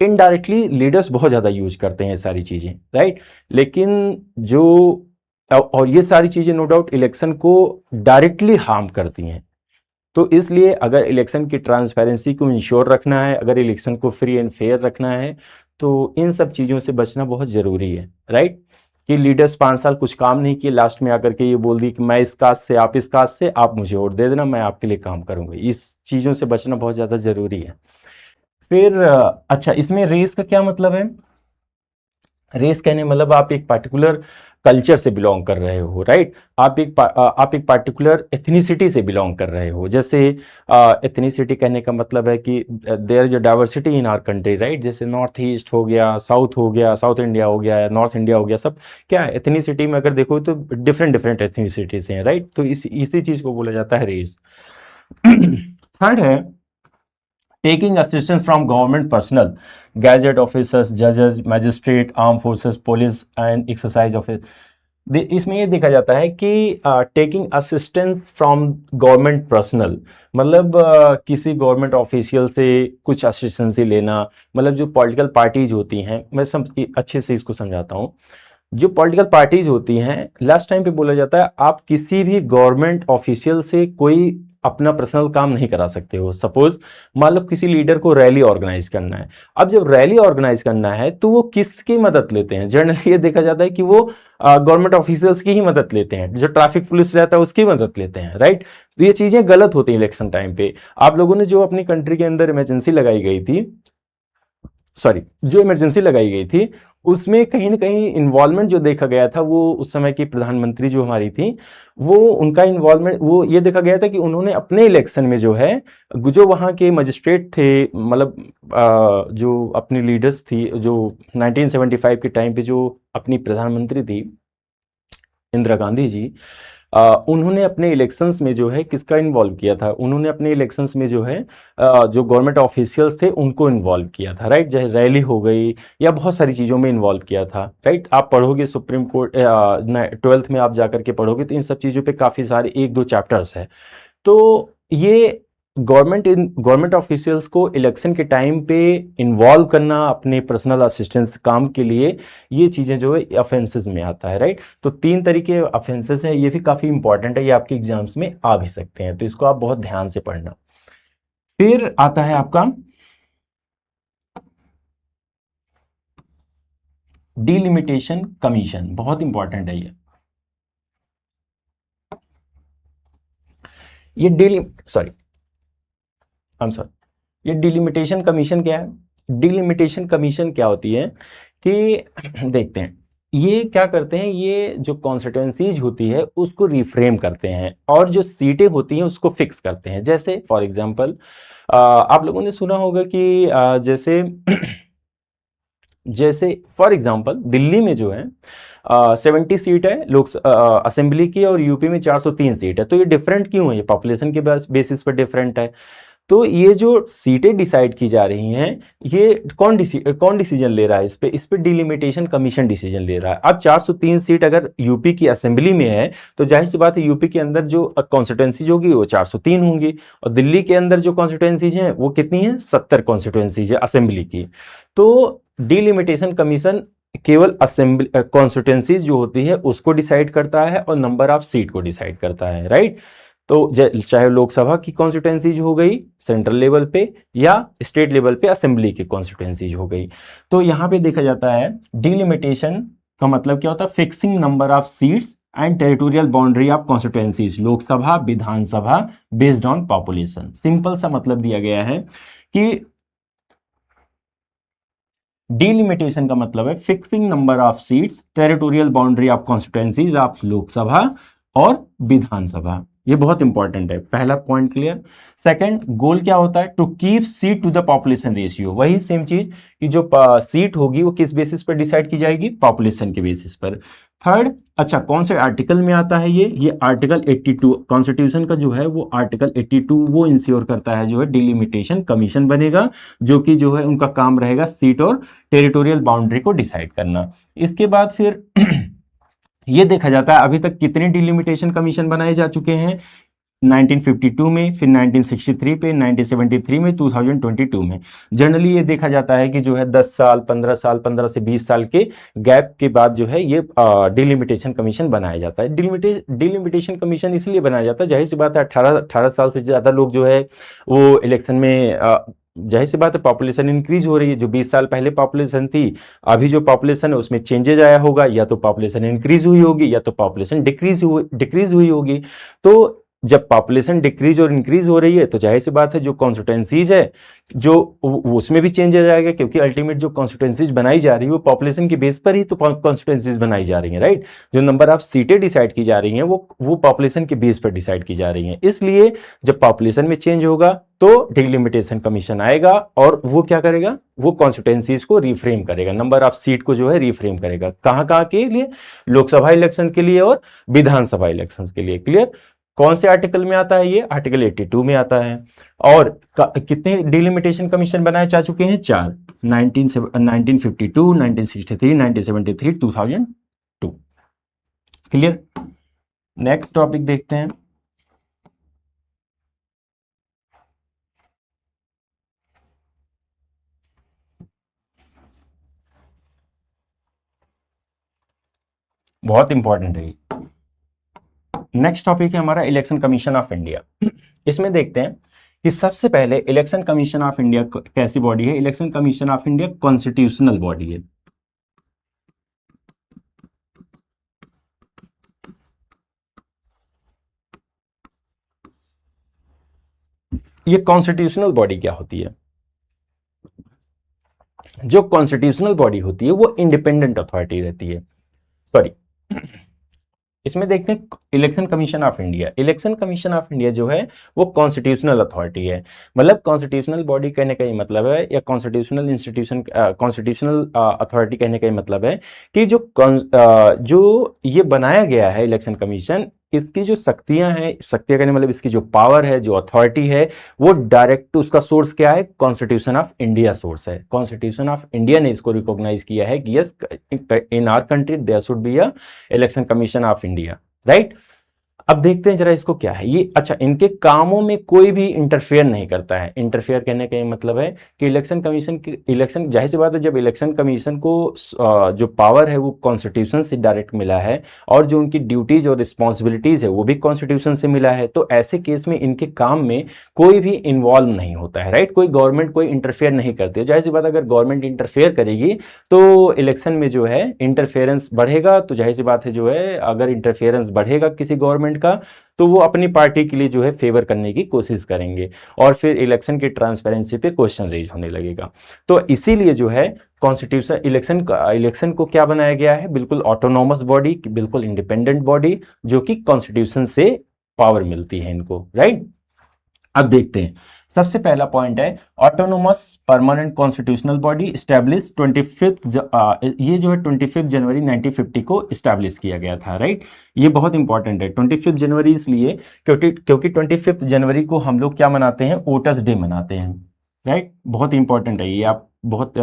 इनडायरेक्टली लीडर्स बहुत ज्यादा यूज करते हैं ये सारी चीजें, राइट। लेकिन जो और ये सारी चीजें नो डाउट इलेक्शन को डायरेक्टली हार्म करती हैं। तो इसलिए अगर इलेक्शन की ट्रांसपेरेंसी को इंश्योर रखना है, अगर इलेक्शन को फ्री एंड फेयर रखना है, तो इन सब चीजों से बचना बहुत जरूरी है, राइट। कि लीडर्स 5 साल कुछ काम नहीं किए, लास्ट में आकर के ये बोल दी कि मैं इस कास्ट से, आप इस कास्ट से, आप मुझे वोट दे देना, मैं आपके लिए काम करूंगा। इस चीजों से बचना बहुत ज्यादा जरूरी है। फिर अच्छा, इसमें रेस का क्या मतलब है? रेस कहने मतलब आप एक पर्टिकुलर कल्चर से बिलोंग कर रहे हो, राइट। आप एक पार्टिकुलर एथनिसिटी से बिलोंग कर रहे हो। जैसे एथनिसिटी कहने का मतलब है कि there is a diversity in our country, right. जैसे नॉर्थ ईस्ट हो गया, साउथ हो गया, साउथ इंडिया हो गया, नॉर्थ इंडिया हो गया, सब क्या है, एथनिसिटी में अगर देखो तो डिफरेंट डिफरेंट एथनिसिटीज हैं, राइट। तो इसी चीज को बोला जाता है रेस। थर्ड है taking assistance from government personnel, gazetted officers, जजेस, magistrate, arm forces, police and exercise office. इसमें ये देखा जाता है कि taking assistance from government personnel मतलब किसी गवर्नमेंट ऑफिशियल से कुछ असिस्टेंसी लेना, मतलब जो पॉलिटिकल पार्टीज होती हैं, मैं अच्छे से इसको समझाता हूँ। जो पॉलिटिकल पार्टीज होती हैं, लास्ट टाइम पे बोला जाता है आप किसी भी गवर्नमेंट ऑफिशियल से कोई अपना पर्सनल काम नहीं करा सकते हो। सपोज मान लो किसी लीडर को रैली ऑर्गेनाइज करना है। अब जब रैली ऑर्गेनाइज करना है तो वो किसकी मदद लेते हैं? जनरली ये देखा जाता है कि वो गवर्नमेंट ऑफिशियल्स की ही मदद लेते हैं, जो ट्रैफिक पुलिस रहता है उसकी मदद लेते हैं, राइट। तो ये चीजें गलत होती हैं इलेक्शन टाइम पे। आप लोगों ने जो अपनी कंट्री के अंदर इमरजेंसी लगाई गई थी, जो इमरजेंसी लगाई गई थी, उसमें कहीं ना कहीं इन्वॉल्वमेंट जो देखा गया था, वो उस समय की प्रधानमंत्री जो हमारी थी, वो उनका इन्वॉल्वमेंट, वो ये देखा गया था कि उन्होंने अपने इलेक्शन में जो है, जो वहाँ के मजिस्ट्रेट थे, मतलब जो अपनी लीडर्स थी, जो 1975 के टाइम पे जो अपनी प्रधानमंत्री थी इंदिरा गांधी जी, उन्होंने अपने इलेक्शंस में जो है किसका इन्वॉल्व किया था? उन्होंने अपने इलेक्शंस में जो है जो गवर्नमेंट ऑफिशियल्स थे उनको इन्वॉल्व किया था, राइट। चाहे रैली हो गई या बहुत सारी चीज़ों में इन्वॉल्व किया था, राइट। आप पढ़ोगे सुप्रीम कोर्ट 12th में आप जाकर के पढ़ोगे तो इन सब चीज़ों पे काफ़ी सारे 1-2 चैप्टर्स है। तो ये गवर्नमेंट ऑफिशियल्स को इलेक्शन के टाइम पे इन्वॉल्व करना अपने पर्सनल असिस्टेंस काम के लिए, ये चीज़ें जो है ऑफेंसेस में आता है, राइट। तो 3 तरीके ऑफेंसेस हैं, ये भी काफ़ी इंपॉर्टेंट है, ये आपके एग्जाम्स में आ भी सकते हैं, तो इसको आप बहुत ध्यान से पढ़ना। फिर आता है आपका डिलिमिटेशन कमीशन, बहुत इंपॉर्टेंट है ये ये डिलिमिटेशन कमीशन क्या है? डिलिमिटेशन कमीशन क्या होती है कि देखते हैं, ये क्या करते हैं, ये जो कॉन्स्टिट्यूएंसीज होती है उसको रिफ्रेम करते हैं और जो सीटें होती हैं उसको फिक्स करते हैं। जैसे फॉर एग्जांपल आप लोगों ने सुना होगा कि जैसे जैसे फॉर एग्जांपल दिल्ली में जो है 70 सीट है लोक असेंबली की और यूपी में 403 सीट है। तो ये डिफरेंट क्यों है? ये पॉपुलेशन के बेसिस पर डिफरेंट है। तो ये जो सीटें डिसाइड की जा रही हैं, ये कौन डिसीजन ले रहा है? इस पे डिलिमिटेशन कमीशन डिसीजन ले रहा है। अब 403 सीट अगर यूपी की असेंबली में है तो जाहिर सी बात है यूपी के अंदर जो कॉन्स्टिट्यूएंसीज होगी वो 403 होंगी, और दिल्ली के अंदर जो कॉन्स्टिट्यूएंसीज हैं वो कितनी है? 70 कॉन्स्टिट्यूएंसीज है असेंबली की। तो डिलिमिटेशन कमीशन केवल असेंबली कॉन्स्टिट्यूएंसीज जो होती है उसको डिसाइड करता है और नंबर ऑफ सीट को डिसाइड करता है, राइट। तो चाहे लोकसभा की कॉन्स्टिट्यूएंसीज हो गई सेंट्रल लेवल पे या स्टेट लेवल पे असेंबली की कॉन्स्टिट्यूएंसीज हो गई। तो यहाँ पे देखा जाता है डिलिमिटेशन का मतलब क्या होता है? Fixing number of seats and territorial boundary of constituencies, Lok Sabha Vidhan Sabha based on population. Simple सा मतलब दिया गया है कि डिलिमिटेशन का मतलब है fixing number of seats, territorial boundary of constituencies of Lok Sabha और विधानसभा। ये बहुत इंपॉर्टेंट है, पहला पॉइंट क्लियर। सेकंड, गोल क्या होता है? To keep seat to the population ratio. वही सेम चीज कि जो सीट होगी वो किस बेसिस पर डिसाइड की जाएगी? पॉपुलेशन के बेसिस पर। थर्ड, अच्छा कौन से आर्टिकल में आता है ये आर्टिकल 82 कॉन्स्टिट्यूशन का जो है, वो आर्टिकल 82 वो इंश्योर करता है जो है डिलिमिटेशन कमीशन बनेगा, जो कि जो है उनका काम रहेगा सीट और टेरिटोरियल बाउंड्री को डिसाइड करना। इसके बाद फिर ये देखा जाता है अभी तक कितने डिलिमिटेशन कमीशन बनाए जा चुके हैं। 1952 में, फिर 1963 पे, 1973 में, 2022 में। जनरली ये देखा जाता है कि जो है 10 साल 15 साल 15 से 20 साल के गैप के बाद जो है ये डिलिमिटेशन कमीशन बनाया जाता है। डिलिमिटेशन कमीशन इसलिए बनाया जाता है, जाहिर सी बात है 18 साल से ज़्यादा लोग जो है वो इलेक्शन में जाहिर सी बात है पॉपुलेशन इंक्रीज हो रही है। जो 20 साल पहले पॉपुलेशन थी, अभी जो पॉपुलेशन है उसमें चेंजेज आया होगा, या तो पॉपुलेशन इंक्रीज हुई होगी या तो पॉपुलेशन डिक्रीज हुई होगी। तो जब पॉपुलेशन डिक्रीज और इंक्रीज हो रही है तो जाहिर सी बात है जो कॉन्स्टिट्यूएंसीज है जो उसमें भी चेंज आ जाएगा, क्योंकि अल्टीमेट जो कॉन्स्टिट्यूएंसीज बनाई जा रही है वो पॉपुलेशन के बेस पर ही तो कॉन्स्टिट्यूएंसीज बनाई जा रही हैं, राइट। जो नंबर ऑफ सीटें डिसाइड की जा रही हैं वो पॉपुलेशन के बेस पर डिसाइड की जा रही हैं। इसलिए जब पॉपुलेशन में चेंज होगा तो डिलिमिटेशन कमीशन आएगा और वो क्या करेगा, वो कॉन्स्टिट्यूएंसीज को रिफ्रेम करेगा, नंबर ऑफ सीट को जो है रिफ्रेम करेगा। कहाँ कहाँ के लिए, लोकसभा इलेक्शन के लिए और विधानसभा इलेक्शन के लिए। क्लियर। कौन से आर्टिकल में आता है ये, आर्टिकल 82 में आता है। और कितने डिलिमिटेशन कमीशन बनाए जा चुके हैं, 4, 1952, 1963, 1973, 2002। क्लियर। नेक्स्ट टॉपिक देखते हैं। बहुत इंपॉर्टेंट है। नेक्स्ट टॉपिक है हमारा इलेक्शन कमीशन ऑफ इंडिया। इसमें देखते हैं कि सबसे पहले इलेक्शन कमीशन ऑफ इंडिया कैसी बॉडी है। Election commission of India constitutional body है। ये कॉन्स्टिट्यूशनल बॉडी क्या होती है, जो कॉन्स्टिट्यूशनल बॉडी होती है वो इंडिपेंडेंट अथॉरिटी रहती है। सॉरी, इसमें देखते हैं election commission of India. Election commission of India जो है वो कॉन्स्टिट्यूशनल अथॉरिटी है। मतलब कॉन्स्टिट्यूशनल बॉडी कहने का ही मतलब है, या कॉन्स्टिट्यूशनल इंस्टीट्यूशन, कॉन्स्टिट्यूशनल अथॉरिटी कहने का ही मतलब है कि जो ये बनाया गया है इलेक्शन कमीशन, इसकी जो शक्तियां हैं, शक्तियां कहने मतलब इसकी जो पावर है, जो अथॉरिटी है, वो डायरेक्ट उसका सोर्स क्या है, कॉन्स्टिट्यूशन ऑफ इंडिया सोर्स है। कॉन्स्टिट्यूशन ऑफ इंडिया ने इसको रिकॉग्नाइज किया है कि yes, in our country there should be a election commission of India, right. अब देखते हैं जरा इसको क्या है ये। अच्छा, इनके कामों में कोई भी इंटरफेयर नहीं करता है। इंटरफेयर कहने का ये मतलब है कि इलेक्शन कमीशन की, इलेक्शन, जाहिर सी बात है जब इलेक्शन कमीशन को जो पावर है वो कॉन्स्टिट्यूशन से डायरेक्ट मिला है और जो उनकी ड्यूटीज और रिस्पॉन्सिबिलिटीज है वो भी कॉन्स्टिट्यूशन से मिला है, तो ऐसे केस में इनके काम में कोई भी इन्वॉल्व नहीं होता है, राइट। कोई गवर्नमेंट कोई इंटरफेयर नहीं करती है। जाहिर सी बात, अगर गवर्नमेंट इंटरफेयर करेगी तो इलेक्शन में जो है इंटरफेरेंस बढ़ेगा। तो जाहिर सी बात है जो है, अगर इंटरफेरेंस बढ़ेगा किसी गवर्नमेंट का तो वो अपनी पार्टी के लिए जो है फेवर करने की कोशिश करेंगे और फिर इलेक्शन की ट्रांसपेरेंसी पे क्वेश्चन रेज होने लगेगा। तो इसीलिए जो है कॉन्स्टिट्यूशन, इलेक्शन को क्या बनाया गया है, बिल्कुल ऑटोनॉमस बॉडी, बिल्कुल इंडिपेंडेंट बॉडी, जो कि कॉन्स्टिट्यूशन से पावर मिलती है इनको, राइट। अब देखते हैं, सबसे पहला पॉइंट है autonomous permanent constitutional body establish 25 ये जो है 25 जनवरी 1950 को स्टैब्लिश किया गया था, राइट। ये बहुत इंपॉर्टेंट है 25 जनवरी, इसलिए क्योंकि 25 जनवरी को हम लोग क्या मनाते हैं, वोटर्स डे मनाते हैं, राइट। बहुत इंपॉर्टेंट है ये, आप बहुत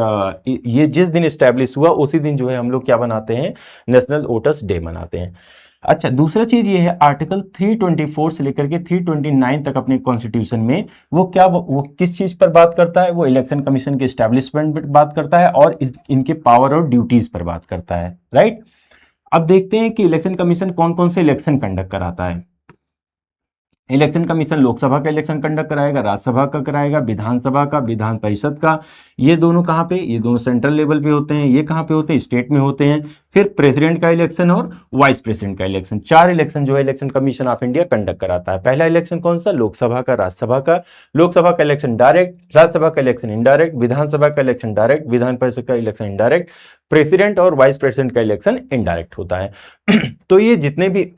ये जिस दिन स्टैब्लिश हुआ उसी दिन जो है हम लोग क्या मनाते हैं, नेशनल वोटर्स डे मनाते हैं। अच्छा, दूसरा चीज ये है, आर्टिकल 324 से लेकर के 329 तक अपने कॉन्स्टिट्यूशन में वो क्या, वो किस चीज पर बात करता है, वो इलेक्शन कमीशन के एस्टैब्लिशमेंट पर बात करता है और इनके पावर और ड्यूटीज पर बात करता है, राइट। अब देखते हैं कि इलेक्शन कमीशन कौन कौन से इलेक्शन कंडक्ट कराता है। इलेक्शन कमीशन लोकसभा का इलेक्शन कंडक्ट कराएगा, राज्यसभा का कराएगा, विधानसभा का, विधान परिषद का। ये दोनों कहाँ पे, ये दोनों सेंट्रल लेवल पे होते हैं। ये कहाँ पे होते हैं, स्टेट में होते हैं। फिर प्रेसिडेंट का इलेक्शन और वाइस प्रेसिडेंट का इलेक्शन, 4 इलेक्शन जो है election commission of India conduct कराता है। पहला इलेक्शन कौन सा, लोकसभा का, राज्यसभा का। लोकसभा का इलेक्शन डायरेक्ट, राज्यसभा का इलेक्शन इनडायरेक्ट, विधानसभा का इलेक्शन डायरेक्ट, विधान परिषद का इलेक्शन इनडायरेक्ट, प्रेसिडेंट और वाइस प्रेसिडेंट का इलेक्शन इनडायरेक्ट होता है। तो ये जितने भी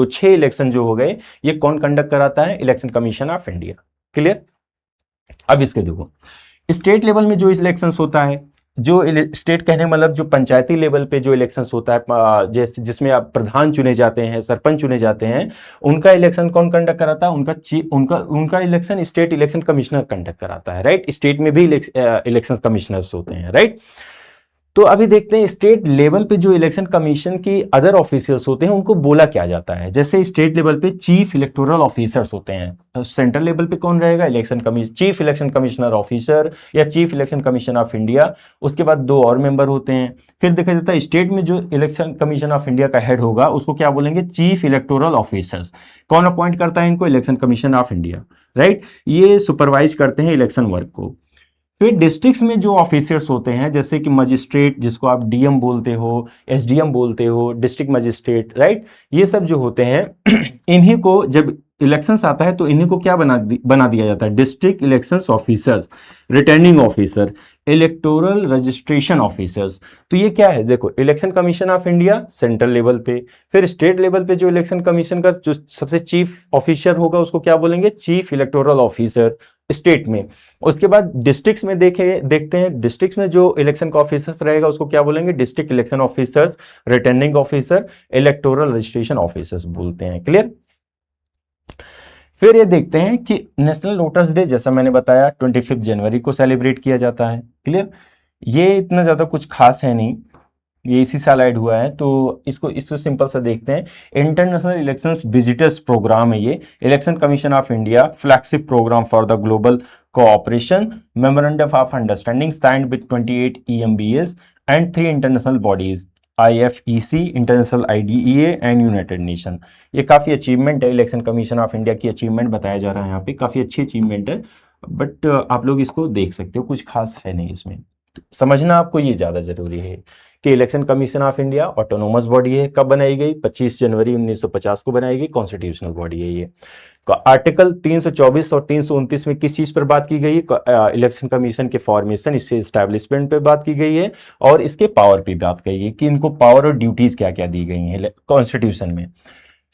6 इलेक्शन जो हो गए, ये कौन कंडक्ट कराता है, election commission of India. Clear. अब इसके देखो, स्टेट लेवल में जो इलेक्शंस होता है, जो स्टेट कहने मतलब जो पंचायती लेवल पे जो इलेक्शंस होता है, जिसमें आप प्रधान चुने जाते हैं, सरपंच चुने जाते हैं, उनका इलेक्शन कौन कंडक्ट कराता है, उनका election state election commissioner conduct कराता है, राइट। स्टेट में भी इलेक्शन कमिश्नर्स होते हैं, राइट। तो अभी देखते हैं स्टेट लेवल पे जो इलेक्शन कमीशन की अदर ऑफिसर्स होते हैं उनको बोला क्या जाता है। जैसे स्टेट लेवल पे चीफ इलेक्टोरल ऑफिसर्स होते हैं, सेंट्रल लेवल पे कौन रहेगा, चीफ इलेक्शन कमिश्नर ऑफिसर या chief election commission of India. उसके बाद 2 और मेंबर होते हैं। फिर देखा जाता है स्टेट में जो इलेक्शन कमीशन ऑफ इंडिया का हेड होगा उसको क्या बोलेंगे, चीफ इलेक्टोरल ऑफिसर्स। कौन अपॉइंट करता है इनको, election commission of India, right. ये सुपरवाइज करते हैं इलेक्शन वर्क को। फिर डिस्ट्रिक्ट्स में जो ऑफिसर्स होते हैं, जैसे कि मजिस्ट्रेट, जिसको आप डीएम बोलते हो, एसडीएम बोलते हो, डिस्ट्रिक्ट मजिस्ट्रेट, राइट, ये सब जो होते हैं इन्हीं को जब इलेक्शंस आता है तो इन्हीं को क्या बना दिया जाता है, district elections officers, returning officer, electoral registration officers. तो ये क्या है, देखो, election commission of India central level पे, फिर स्टेट लेवल पे जो इलेक्शन कमीशन का जो सबसे चीफ ऑफिसर होगा उसको क्या बोलेंगे, चीफ इलेक्टोरल ऑफिसर स्टेट में। उसके बाद डिस्ट्रिक्ट्स में देखते हैं, डिस्ट्रिक्ट्स में जो इलेक्शन का ऑफिसर्स रहेगा उसको क्या बोलेंगे, district election officers, returning officer, electoral registration officers बोलते हैं। क्लियर। फिर ये देखते हैं कि नेशनल वोटर्स डे, जैसा मैंने बताया 25 जनवरी को सेलिब्रेट किया जाता है। क्लियर। ये इतना ज्यादा कुछ खास है नहीं, ये इसी साल ऐड हुआ है, तो इसको सिंपल सा देखते हैं। इंटरनेशनल इलेक्शंस विजिटर्स प्रोग्राम है ये, election commission of India flagship programme for the global cooperation, memorandum of understanding signed with 28 EMBS and 3 international bodies, IFEC, international IDEA and united nation. ये काफ़ी अचीवमेंट है, election commission of India की achievement बताया जा रहा है यहाँ पे, काफ़ी अच्छी अचीवमेंट है, बट आप लोग इसको देख सकते हो, कुछ खास है नहीं इसमें। समझना आपको ये ज़्यादा ज़रूरी है कि election commission of India autonomous body है। कब बनाई गई, 25 जनवरी 1950 को बनाई गई, कॉन्स्टिट्यूशनल बॉडी है ये। आर्टिकल 324 और 329 में किस चीज पर बात की गई है, इलेक्शन कमीशन के फॉर्मेशन, इससे एस्टैब्लिशमेंट पे बात की गई है, और इसके पावर पे बात की गई कि इनको पावर और ड्यूटीज क्या क्या दी गई हैं कॉन्स्टिट्यूशन में।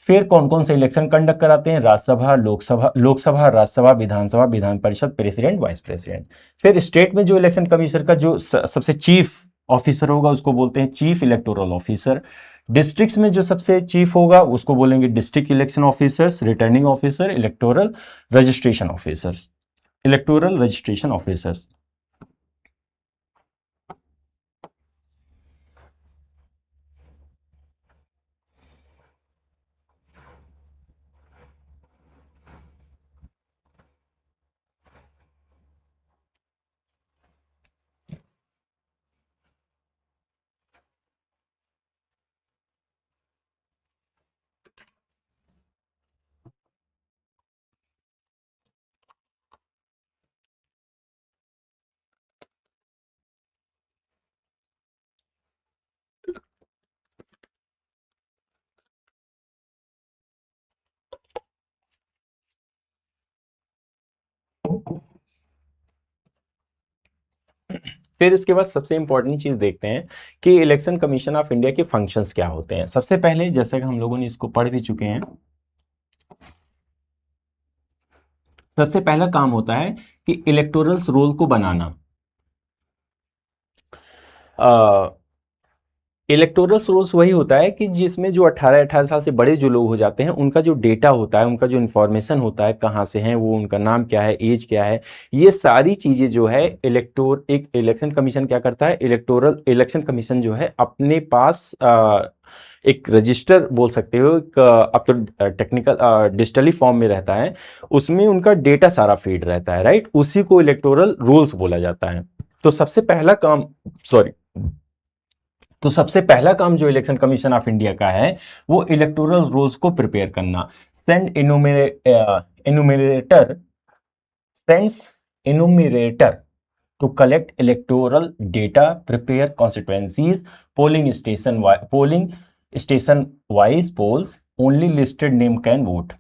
फिर कौन कौन से इलेक्शन कंडक्ट कराते हैं, राज्यसभा, लोकसभा, राज्यसभा, विधानसभा, Vidhan Parishad, president, vice president. फिर स्टेट में जो इलेक्शन कमीशन का जो सबसे चीफ ऑफिसर होगा उसको बोलते हैं चीफ इलेक्टोरल ऑफिसर। डिस्ट्रिक्ट्स में जो सबसे चीफ होगा उसको बोलेंगे district election officers, returning officer, electoral registration officers, electoral registration officers. फिर इसके बाद सबसे इंपॉर्टेंट चीज देखते हैं कि इलेक्शन कमीशन ऑफ इंडिया के फंक्शंस क्या होते हैं। सबसे पहले, जैसे कि हम लोगों ने इसको पढ़ भी चुके हैं, सबसे पहला काम होता है कि इलेक्टोरल्स रोल को बनाना। इलेक्टोरल रोल्स वही होता है कि जिसमें जो 18 साल से बड़े जो लोग हो जाते हैं उनका जो डेटा होता है, उनका जो इन्फॉर्मेशन होता है, कहाँ से हैं वो, उनका नाम क्या है, एज क्या है, ये सारी चीज़ें जो है एक इलेक्शन कमीशन क्या करता है, इलेक्शन कमीशन जो है अपने पास एक रजिस्टर बोल सकते हो, अब तो टेक्निकल डिजिटली फॉर्म में रहता है, उसमें उनका डेटा सारा फीड रहता है, राइट, उसी को इलेक्टोरल रोल्स बोला जाता है। तो सबसे पहला काम, सॉरी, तो सबसे पहला काम जो इलेक्शन कमीशन ऑफ इंडिया का है वो इलेक्टोरल रोल्स को प्रिपेयर करना। Send enumerator sends enumerator to collect electoral data, prepare constituencies, polling station wise polls, only listed name can vote.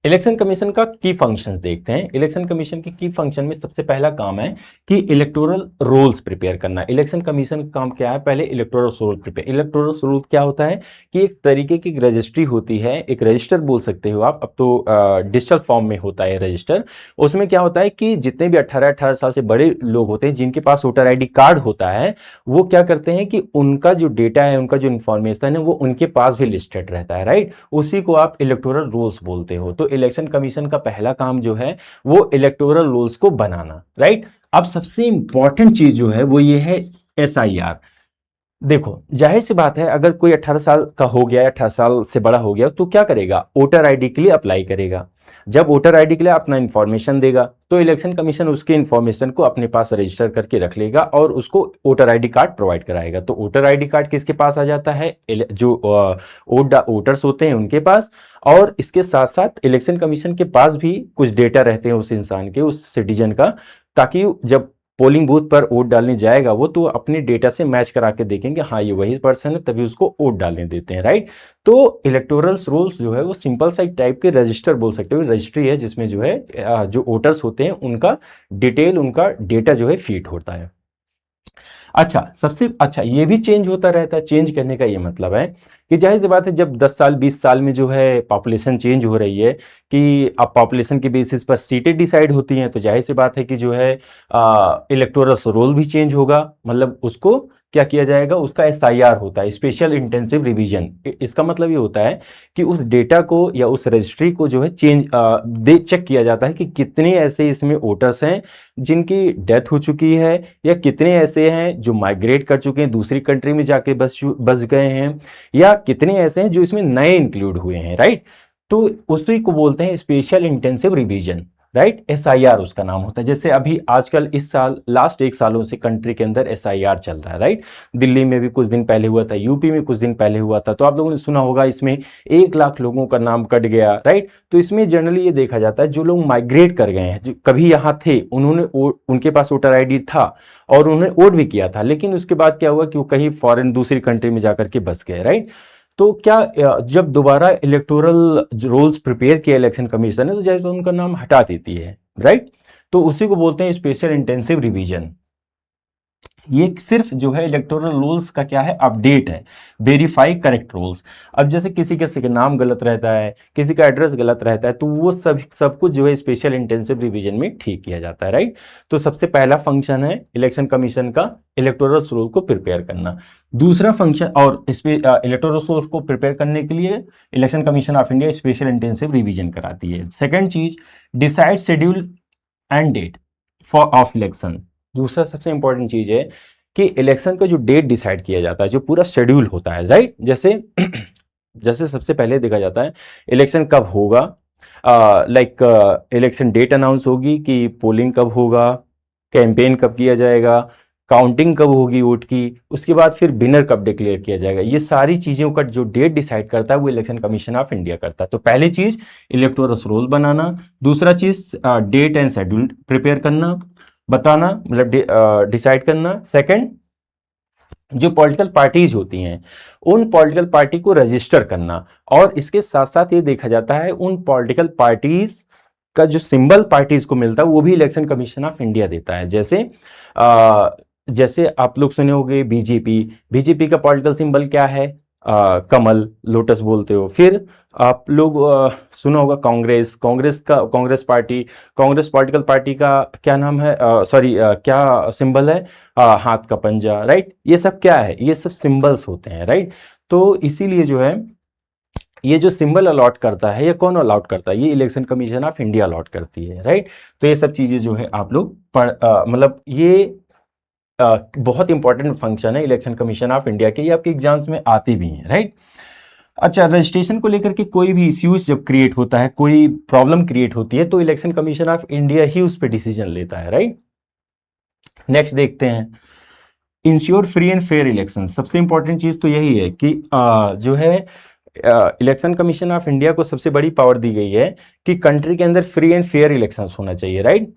Election commission का की फंक्शंस देखते हैं। इलेक्शन कमीशन के की फंक्शन में सबसे पहला काम है कि इलेक्टोरल रोल्स प्रिपेयर करना। इलेक्शन कमीशन का काम क्या है, पहले electoral roll prepare. Electoral roll क्या होता है कि एक तरीके की रजिस्ट्री होती है, एक रजिस्टर बोल सकते हो आप, अब तो डिजिटल फॉर्म में होता है रजिस्टर। उसमें क्या होता है कि जितने भी 18 साल से बड़े लोग होते हैं जिनके पास वोटर ID कार्ड होता है, वो क्या करते हैं कि उनका जो डेटा है, उनका जो इन्फॉर्मेशन है वो उनके पास भी लिस्टेड रहता है, राइट, उसी को आप इलेक्टोरल रोल्स बोलते हो। तो इलेक्शन कमीशन का पहला काम जो है वो इलेक्टोरल रोल्स को बनाना, राइट। अब सबसे इंपॉर्टेंट चीज जो है वो ये है SIR, देखो, जाहिर सी बात है, अगर कोई 18 साल का हो गया या 18 साल से बड़ा हो गया तो क्या करेगा, वोटर आईडी के लिए अप्लाई करेगा। जब वोटर आईडी के लिए अपना इंफॉर्मेशन देगा तो इलेक्शन कमीशन उसके इंफॉर्मेशन को अपने पास रजिस्टर करके रख लेगा और उसको वोटर आईडी कार्ड प्रोवाइड कराएगा। तो वोटर आईडी कार्ड किसके पास आ जाता है, जो वोटर्स होते हैं उनके पास। और इसके साथ साथ इलेक्शन कमीशन के पास भी कुछ डेटा रहते हैं उस इंसान के, उस सिटीजन का, ताकि जब पोलिंग बूथ पर वोट डालने जाएगा वो तो अपने डेटा से मैच करा के देखेंगे हाँ ये वही पर्सन है, तभी उसको वोट डालने देते हैं, राइट। तो इलेक्टोरल रोल्स जो है वो सिंपल सा एक टाइप के रजिस्टर बोल सकते हो, रजिस्ट्री है जिसमें जो है जो वोटर्स होते हैं उनका डिटेल, उनका डेटा जो है फीड होता है। अच्छा, सबसे अच्छा ये भी चेंज होता रहता है। चेंज करने का ये मतलब है कि जाहिर सी बात है, जब 10 साल 20 साल में जो है पॉपुलेशन चेंज हो रही है, कि अब पॉपुलेशन के बेसिस पर सीटें डिसाइड होती हैं, तो जाहिर सी बात है कि जो है इलेक्टोरल रोल भी चेंज होगा। मतलब उसको क्या किया जाएगा, उसका एसआईआर होता है, स्पेशल इंटेंसिव रिवीजन। इसका मतलब ये होता है कि उस डेटा को या उस रजिस्ट्री को जो है चेक किया जाता है कि कितने ऐसे इसमें वोटर्स हैं जिनकी डेथ हो चुकी है, या कितने ऐसे हैं जो माइग्रेट कर चुके हैं, दूसरी कंट्री में जाके बस गए हैं, या कितने ऐसे हैं जो इसमें नए इंक्लूड हुए हैं, राइट। तो उसी को बोलते हैं special intensive revision, right. SIR उसका नाम होता है। जैसे अभी आजकल इस साल लास्ट 1 सालों से कंट्री के अंदर एसआईआर चल रहा है, राइट। दिल्ली में भी कुछ दिन पहले हुआ था, यूपी में कुछ दिन पहले हुआ था, तो आप लोगों ने सुना होगा इसमें 1 लाख लोगों का नाम कट गया, राइट। तो इसमें जनरली ये देखा जाता है जो लोग माइग्रेट कर गए हैं, जो कभी यहाँ थे, उनके पास वोटर आईडी था और उन्होंने वोट भी किया था, लेकिन उसके बाद क्या हुआ कि वो कहीं फॉरेन दूसरी कंट्री में जाकर के बस गए, राइट। तो क्या जब दोबारा इलेक्टोरल रोल्स प्रिपेयर किया इलेक्शन कमीशन ने तो जैसे उनका नाम हटा देती है, राइट। तो उसी को बोलते हैं स्पेशल इंटेंसिव रिवीजन। ये सिर्फ जो है इलेक्टोरल रोल्स का क्या है, अपडेट है, वेरीफाई करेक्ट रोल्स। अब जैसे किसी किसी का नाम गलत रहता है, किसी का एड्रेस गलत रहता है, तो वो सब कुछ जो है स्पेशल इंटेंसिव रिवीजन में ठीक किया जाता है, राइट। तो सबसे पहला फंक्शन है इलेक्शन कमीशन का इलेक्टोरल रोल को प्रिपेयर करना। दूसरा फंक्शन, और इलेक्टोरल रोल को प्रिपेयर करने के लिए election commission of India special intensive revision कराती है। सेकेंड चीज, decide schedule and date for of election. दूसरा सबसे इंपॉर्टेंट चीज है कि इलेक्शन का जो डेट डिसाइड किया जाता है, जो पूरा शेड्यूल होता है, राइट। जैसे जैसे सबसे पहले देखा जाता है इलेक्शन कब होगा, लाइक इलेक्शन डेट अनाउंस होगी कि पोलिंग कब होगा, कैंपेन कब किया जाएगा, काउंटिंग कब होगी वोट की, उसके बाद फिर विनर कब डिक्लेयर किया जाएगा। ये सारी चीज़ों का जो डेट डिसाइड करता है वो इलेक्शन कमीशन ऑफ इंडिया करता है। तो पहली चीज़ इलेक्टोरल रोल बनाना, दूसरा चीज़ डेट एंड शेड्यूल प्रिपेयर करना, बताना, मतलब डिसाइड करना। सेकंड, जो पॉलिटिकल पार्टीज होती हैं उन पॉलिटिकल पार्टी को रजिस्टर करना, और इसके साथ साथ ये देखा जाता है उन पॉलिटिकल पार्टीज का जो सिंबल पार्टीज को मिलता है वो भी इलेक्शन कमीशन ऑफ इंडिया देता है। जैसे आप लोग सुने होंगे बीजेपी, बीजेपी का पॉलिटिकल सिंबल क्या है, कमल, लोटस बोलते हो। फिर आप लोग सुना होगा कांग्रेस, कांग्रेस पॉलिटिकल पार्टी का क्या नाम है, सॉरी क्या सिंबल है, हाथ का पंजा, राइट। ये सब क्या है, ये सब सिंबल्स होते हैं, राइट। तो इसीलिए जो है ये जो सिंबल अलॉट करता है, ये कौन अलॉट करता है, ये election commission of India allot करती है, राइट। तो ये सब चीजें जो है आप लोग मतलब ये बहुत इंपॉर्टेंट फंक्शन है इलेक्शन कमीशन ऑफ इंडिया के, ये आपके एग्जाम्स में आती भी हैं, राइट। अच्छा, रजिस्ट्रेशन को लेकर के कोई भी इश्यूज जब क्रिएट होता है, कोई प्रॉब्लम क्रिएट होती है, तो इलेक्शन कमीशन ऑफ इंडिया ही उस पर डिसीजन लेता है, राइट। नेक्स्ट देखते हैं, ensure free and fair election. सबसे इंपॉर्टेंट चीज तो यही है कि जो है इलेक्शन कमीशन ऑफ इंडिया को सबसे बड़ी पावर दी गई है कि कंट्री के अंदर फ्री एंड फेयर इलेक्शंस होना चाहिए, राइट।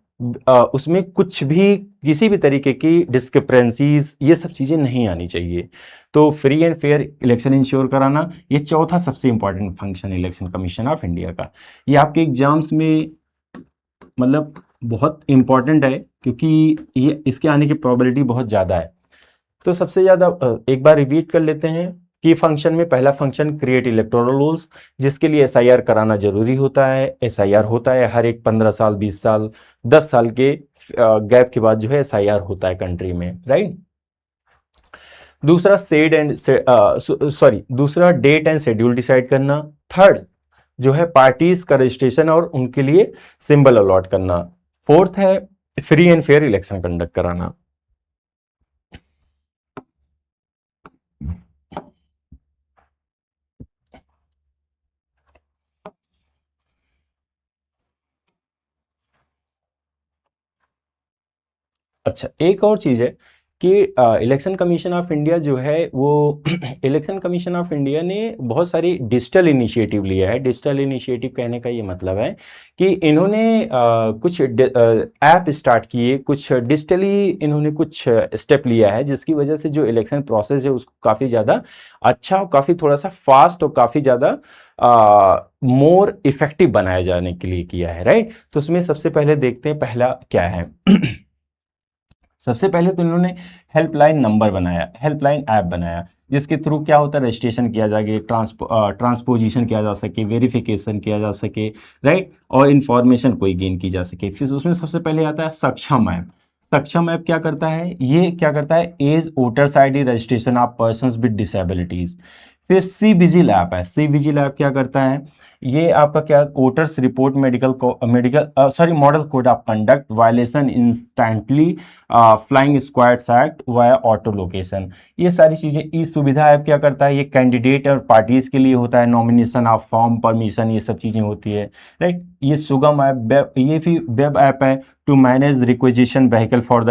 उसमें कुछ भी, किसी भी तरीके की डिस्क्रिपेंसीज, ये सब चीज़ें नहीं आनी चाहिए। तो free and fair election ensure कराना, ये चौथा सबसे इंपॉर्टेंट फंक्शन है इलेक्शन कमीशन ऑफ इंडिया का। ये आपके एग्जाम्स में मतलब बहुत इंपॉर्टेंट है, क्योंकि ये इसके आने की प्रोबेबिलिटी बहुत ज़्यादा है। तो सबसे ज़्यादा एक बार रिपीट कर लेते हैं कि फंक्शन में पहला फंक्शन क्रिएट इलेक्टोरल रोल्स, जिसके लिए एसआईआर कराना जरूरी होता है। एसआईआर होता है हर एक 15 साल, 20 साल, 10 साल के गैप के बाद जो है एसआईआर होता है कंट्री में, राइट। दूसरा दूसरा डेट एंड शेड्यूल डिसाइड करना। थर्ड जो है पार्टीज का रजिस्ट्रेशन और उनके लिए सिंबल अलॉट करना। फोर्थ है free and fair election conduct कराना। अच्छा, एक और चीज़ है कि इलेक्शन कमीशन ऑफ इंडिया जो है वो इलेक्शन कमीशन ऑफ इंडिया ने बहुत सारी डिजिटल इनिशिएटिव लिया है। डिजिटल इनिशिएटिव कहने का ये मतलब है कि इन्होंने कुछ ऐप स्टार्ट किए, कुछ डिजिटली इन्होंने कुछ स्टेप लिया है, जिसकी वजह से जो इलेक्शन प्रोसेस है उसको काफ़ी ज़्यादा अच्छा और काफ़ी थोड़ा सा फास्ट और काफ़ी ज़्यादा मोर इफेक्टिव बनाया जाने के लिए किया है, राइट। तो उसमें सबसे पहले देखते हैं पहला क्या है। सबसे पहले तो इन्होंने हेल्पलाइन नंबर बनाया, हेल्पलाइन ऐप बनाया, जिसके थ्रू क्या होता है, रजिस्ट्रेशन किया जाए, ट्रांसपोजिशन किया जा सके, वेरिफिकेशन किया जा सके, राइट, और इन्फॉर्मेशन कोई गेन की जा सके। फिर उसमें सबसे पहले आता है सक्षम ऐप। सक्षम ऐप क्या करता है, ये क्या करता है, as voters ID registration of persons with disabilities. फिर सी विजिल ऐप है। सी विजिल ऐप क्या करता है, ये आपका क्या, voters report medical model code of conduct violation instantly flying squads act via auto location. ये सारी चीज़ें, ई सुविधा ऐप क्या करता है, ये कैंडिडेट और पार्टीज के लिए होता है, नॉमिनेशन ऑफ फॉर्म, परमिशन, ये सब चीज़ें होती है, राइट। ये सुगम ऐप, ये भी वेब ऐप है to manage requisition vehicle for the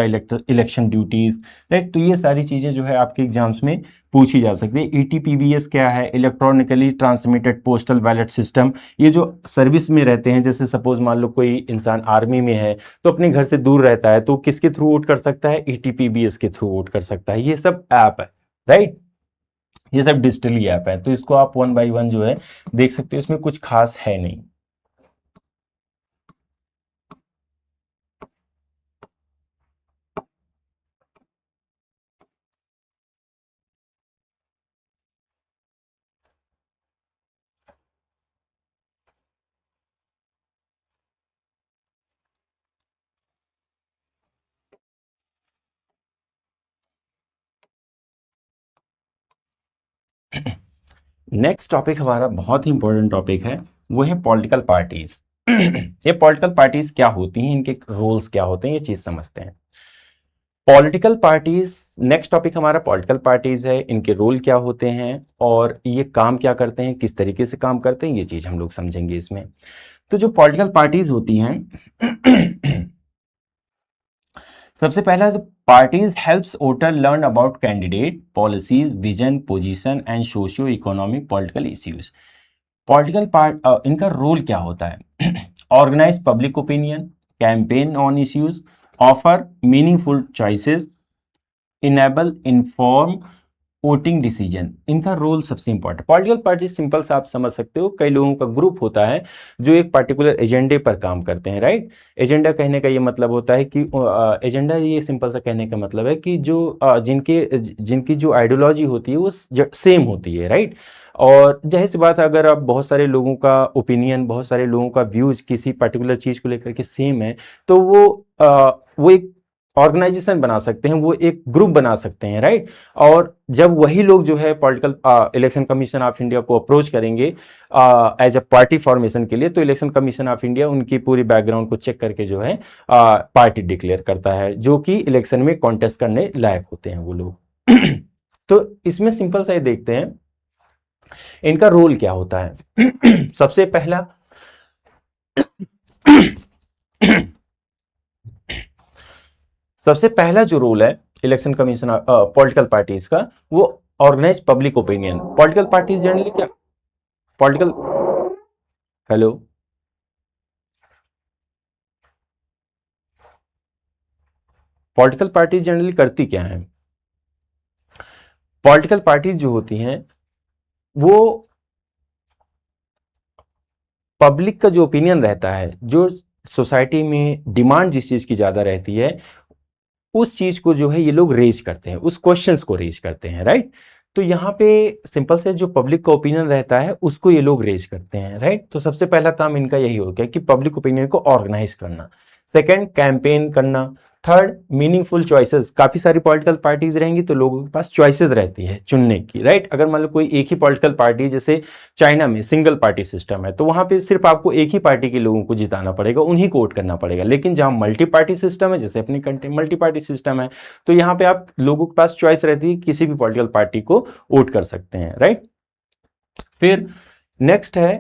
election duties, right. तो ये सारी चीज़ें जो है आपके एग्जाम्स में पूछी जा सकती है। ईटीपीबीएस क्या है, electronically transmitted postal ballot system. ये जो सर्विस में रहते हैं, जैसे सपोज मान लो कोई इंसान आर्मी में है तो अपने घर से दूर रहता है, तो किसके थ्रू वोट कर सकता है, ईटीपीबीएस के थ्रू वोट कर सकता है। ये सब ऐप है, राइट, ये सब डिजिटली ऐप है। तो इसको आप वन बाय वन जो है देख सकते हो, इसमें कुछ खास है नहीं। नेक्स्ट टॉपिक हमारा बहुत ही इंपॉर्टेंट टॉपिक है, वो है पॉलिटिकल पार्टीज। ये पॉलिटिकल पार्टीज क्या होती हैं, इनके रोल्स क्या होते हैं, ये चीज समझते हैं। पॉलिटिकल पार्टीज, नेक्स्ट टॉपिक हमारा पॉलिटिकल पार्टीज है, इनके रोल क्या होते हैं और ये काम क्या करते हैं, किस तरीके से काम करते हैं, ये चीज हम लोग समझेंगे इसमें। तो जो पॉलिटिकल पार्टीज होती हैं सबसे पहला, जो parties helps voter learn about candidate policies, vision, position and socio economic political issues. Political part, इनका रोल क्या होता है, organise public opinion, campaign on issues, offer meaningful choices, enable inform voting decision. इनका रोल सबसे important. Political party simple सा आप समझ सकते हो, कई लोगों का ग्रुप होता है जो एक पर्टिकुलर एजेंडे पर काम करते हैं, राइट। एजेंडा कहने का ये मतलब होता है कि एजेंडा, ये सिंपल सा कहने का मतलब है कि जो जिनकी जो आइडियोलॉजी होती है वो सेम होती है, राइट। और जाहिर सी बात है, अगर अब बहुत सारे लोगों का ओपिनियन, बहुत सारे लोगों का व्यूज किसी पर्टिकुलर चीज को लेकर के सेम है, तो वो एक ऑर्गेनाइजेशन बना सकते हैं, वो एक ग्रुप बना सकते हैं, राइट। और जब वही लोग जो है political election commission of India को अप्रोच करेंगे एज अ पार्टी फॉर्मेशन के लिए, तो इलेक्शन कमीशन ऑफ इंडिया उनकी पूरी बैकग्राउंड को चेक करके जो है पार्टी डिक्लेयर करता है, जो कि इलेक्शन में कॉन्टेस्ट करने लायक होते हैं वो लोग। तो इसमें सिंपल सा ये देखते हैं इनका रोल क्या होता है। सबसे पहला सबसे पहला जो रोल है इलेक्शन कमीशन पॉलिटिकल पार्टीज का, वो organise public opinion. Political parties generally क्या, political, hello, political parties generally करती क्या है, पॉलिटिकल पार्टीज जो होती हैं वो पब्लिक का जो ओपिनियन रहता है, जो सोसाइटी में डिमांड जिस चीज की ज्यादा रहती है, उस चीज को जो है ये लोग रेज करते हैं, उस क्वेश्चंस को रेज करते हैं, राइट। तो यहाँ पे सिंपल से जो पब्लिक का ओपिनियन रहता है उसको ये लोग रेज करते हैं, राइट। तो सबसे पहला काम इनका यही हो गया कि पब्लिक ओपिनियन को ऑर्गेनाइज करना। सेकंड, कैंपेन करना। Third, meaningful choices. काफी सारी पॉलिटिकल पार्टीज रहेंगी तो लोगों के पास चॉइसेस रहती है चुनने की, राइट। अगर मान लो कोई एक ही पॉलिटिकल पार्टी, जैसे चाइना में सिंगल पार्टी सिस्टम है, तो वहां पे सिर्फ आपको एक ही पार्टी के लोगों को जिताना पड़ेगा, उन्हीं को वोट करना पड़ेगा। लेकिन जहां मल्टी पार्टी सिस्टम है, जैसे अपनी कंट्री मल्टी पार्टी सिस्टम है, तो यहाँ पे आप लोगों के पास चॉइस रहती है, किसी भी पॉलिटिकल पार्टी को वोट कर सकते हैं, राइट। फिर नेक्स्ट है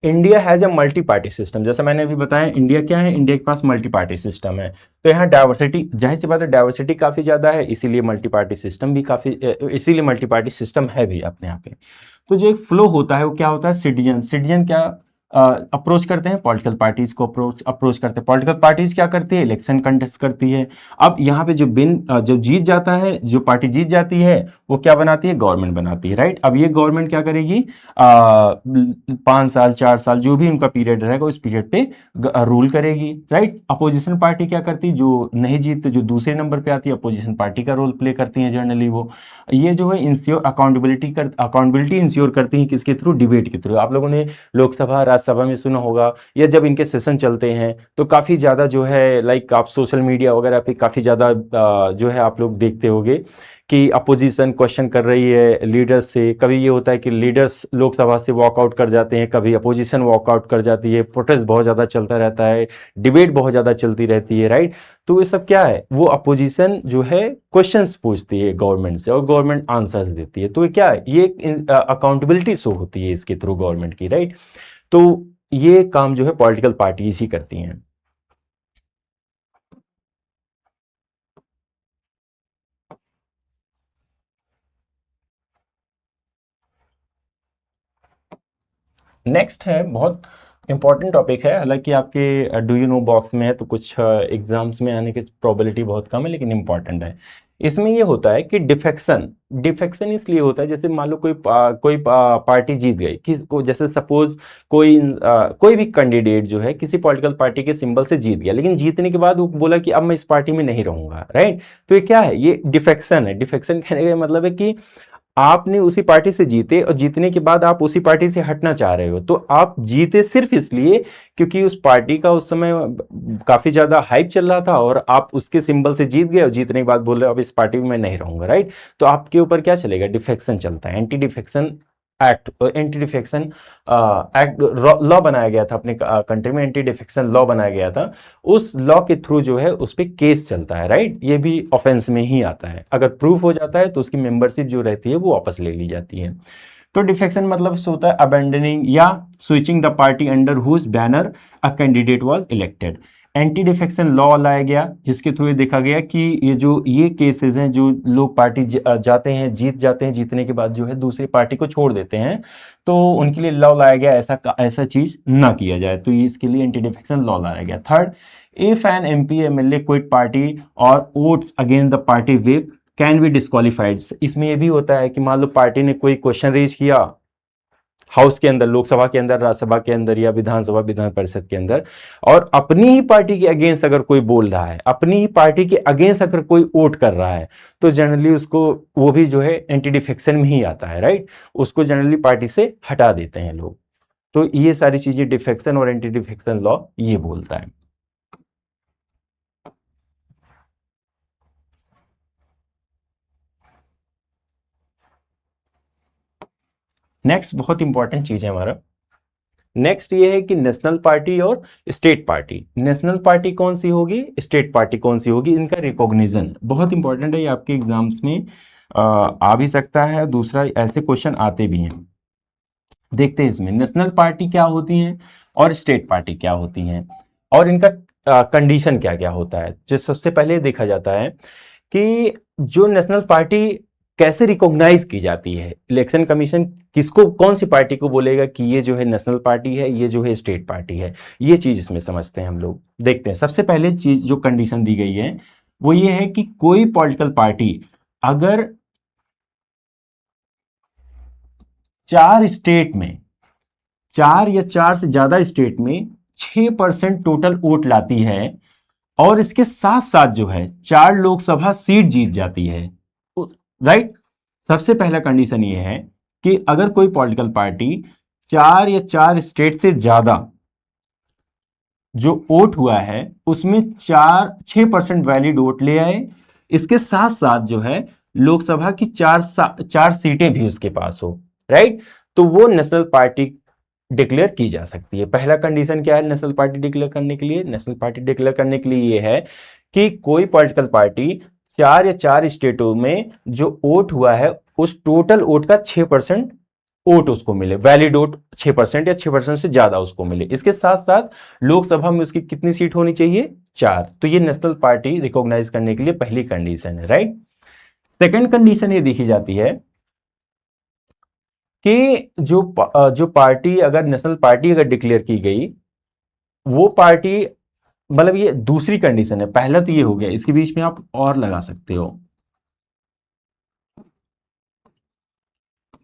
India has a multi party system, जैसा मैंने अभी बताया इंडिया क्या है, इंडिया के पास मल्टी पार्टी सिस्टम है। तो यहाँ डाइवर्सिटी, जाहिर सी बात है डाइवर्सिटी काफ़ी ज़्यादा है, इसीलिए मल्टी पार्टी सिस्टम भी काफ़ी, इसीलिए मल्टी पार्टी सिस्टम है भी अपने यहाँ पे। तो जो एक फ्लो होता है वो क्या होता है, सिटीजन सिटीजन क्या अप्रोच करते हैं, पॉलिटिकल पार्टीज को अप्रोच अप्रोच करते हैं। पॉलिटिकल पार्टीज क्या करती है, इलेक्शन कंटेस्ट करती है। अब यहाँ पे जो जीत जाता है, जो पार्टी जीत जाती है वो क्या बनाती है, गवर्नमेंट बनाती है, राइट। अब ये गवर्नमेंट क्या करेगी, 5 साल 4 साल जो भी उनका पीरियड रहेगा उस पीरियड पे रूल करेगी, राइट। अपोजिशन पार्टी क्या करती, जो नहीं जीतते, जो दूसरे नंबर पे आती है, अपोजिशन पार्टी का रोल प्ले करती है जनरली वो। ये जो है इंश्योर अकाउंटेबिलिटी इंश्योर करती है किसके थ्रू, डिबेट के थ्रू। आप लोगों ने लोकसभा राज्यसभा में सुना होगा, या जब इनके सेशन चलते हैं तो काफ़ी ज़्यादा जो है लाइक आप सोशल मीडिया वगैरह पे काफ़ी ज़्यादा जो है आप लोग देखते होंगे कि अपोजिशन क्वेश्चन कर रही है लीडर्स से। कभी ये होता है कि लीडर्स लोकसभा से वॉकआउट कर जाते हैं, कभी अपोजिशन वॉकआउट कर जाती है, प्रोटेस्ट बहुत ज़्यादा चलता रहता है, डिबेट बहुत ज़्यादा चलती रहती है, राइट। तो ये सब क्या है, वो अपोजिशन जो है क्वेश्चंस पूछती है गवर्नमेंट से और गवर्नमेंट आंसर्स देती है। तो ये क्या है, ये अकाउंटेबिलिटी शो होती है इसके थ्रू गवर्नमेंट की, राइट। तो ये काम जो है पॉलिटिकल पार्टीज ही करती हैं। नेक्स्ट है, बहुत इंपॉर्टेंट टॉपिक है, हालांकि आपके डू यू नो बॉक्स में है तो कुछ एग्जाम्स में आने की प्रोबेबिलिटी बहुत कम है, लेकिन इंपॉर्टेंट है। इसमें ये होता है कि डिफेक्शन, डिफेक्शन इसलिए होता है जैसे मान लो कोई पार्टी जीत गई, किसको, जैसे सपोज कोई भी कैंडिडेट जो है किसी पॉलिटिकल पार्टी के सिंबल से जीत गया, लेकिन जीतने के बाद वो बोला कि अब मैं इस पार्टी में नहीं रहूंगा, राइट। तो ये क्या है, ये डिफेक्शन है। डिफेक्शन कहने का मतलब है कि आपने उसी पार्टी से जीते और जीतने के बाद आप उसी पार्टी से हटना चाह रहे हो। तो आप जीते सिर्फ इसलिए क्योंकि उस पार्टी का उस समय काफी ज्यादा हाइप चल रहा था और आप उसके सिंबल से जीत गए और जीतने के बाद बोल रहे हो अब इस पार्टी में मैं नहीं रहूंगा, राइट। तो आपके ऊपर क्या चलेगा, डिफेक्शन चलता है। Anti defection act, anti defection act law बनाया गया था अपने कंट्री में, एंटी डिफेक्शन लॉ बनाया गया था। उस लॉ के थ्रू जो है उस पर केस चलता है, राइट। ये भी ऑफेंस में ही आता है, अगर प्रूफ हो जाता है तो उसकी मेंबरशिप जो रहती है वो वापस ले ली जाती है। तो डिफेक्शन मतलब होता है अबेंडनिंग या switching the party under whose banner a candidate was elected. Anti defection law लाया गया जिसके थ्रू ये देखा गया कि ये केसेस हैं, जो लोग पार्टी जाते हैं, जीत जाते हैं, जीतने के बाद जो है दूसरी पार्टी को छोड़ देते हैं, तो उनके लिए लॉ लाया गया ऐसा चीज ना किया जाए। तो ये इसके लिए एंटी डिफेक्शन लॉ लाया गया। Third, if an MP MLA quit party और votes against the party whip can be disqualified. इसमें ये भी होता है कि मान लो पार्टी ने कोई क्वेश्चन रेज किया हाउस के अंदर, लोकसभा के अंदर, राज्यसभा के अंदर या विधानसभा विधान परिषद के अंदर, और अपनी ही पार्टी के अगेंस्ट अगर कोई बोल रहा है, अपनी ही पार्टी के अगेंस्ट अगर कोई वोट कर रहा है, तो जनरली उसको, वो भी जो है एंटी डिफेक्शन में ही आता है, राइट। उसको जनरली पार्टी से हटा देते हैं लोग। तो ये सारी चीजें डिफेक्शन और एंटी डिफेक्शन लॉ ये बोलता है। नेक्स्ट बहुत इंपॉर्टेंट चीज है हमारा, नेक्स्ट ये है कि नेशनल पार्टी और स्टेट पार्टी। नेशनल पार्टी कौन सी होगी, स्टेट पार्टी कौन सी होगी, इनका रिकॉग्निशन बहुत इंपॉर्टेंट है। ये आपके एग्जाम्स में आ भी सकता है, दूसरा ऐसे क्वेश्चन आते भी हैं। देखते हैं इसमें नेशनल पार्टी क्या होती हैं और स्टेट पार्टी क्या होती हैं, और इनका कंडीशन क्या क्या होता है। जो सबसे पहले देखा जाता है कि जो नेशनल पार्टी कैसे रिकॉग्नाइज की जाती है, इलेक्शन कमीशन किसको, कौन सी पार्टी को बोलेगा कि ये जो है नेशनल पार्टी है, ये जो है स्टेट पार्टी है। ये चीज इसमें समझते हैं हम लोग। देखते हैं सबसे पहले चीज जो कंडीशन दी गई है वो ये है कि कोई पॉलिटिकल पार्टी अगर 4 स्टेट में, 4 या 4 से ज्यादा स्टेट में 6% टोटल वोट लाती है और इसके साथ साथ जो है 4 लोकसभा सीट जीत जाती है, राइट। सबसे पहला कंडीशन ये है कि अगर कोई पॉलिटिकल पार्टी 4 या 4 स्टेट से ज्यादा जो वोट हुआ है उसमें 6% वैलिड वोट ले आए, इसके साथ साथ जो है लोकसभा की 4 सीटें भी उसके पास हो, राइट, तो वो नेशनल पार्टी डिक्लेयर की जा सकती है। पहला कंडीशन क्या है नेशनल पार्टी डिक्लेयर करने के लिए, नेशनल पार्टी डिक्लेयर करने के लिए ये है कि कोई पॉलिटिकल पार्टी 4 या 4 स्टेटों में जो वोट हुआ है उस टोटल वोट का 6% वोट उसको मिले, वैलिड वोट 6% या 6% से ज्यादा उसको मिले। इसके साथ साथ लोकसभा में उसकी कितनी सीट होनी चाहिए? 4। तो ये नेशनल पार्टी रिकॉग्नाइज करने के लिए पहली कंडीशन है, राइट। सेकंड कंडीशन ये देखी जाती है कि जो पार्टी, अगर नेशनल पार्टी अगर डिक्लेयर की गई, वो पार्टी, मतलब ये दूसरी कंडीशन है। पहला तो ये हो गया, इसके बीच में आप और लगा सकते हो,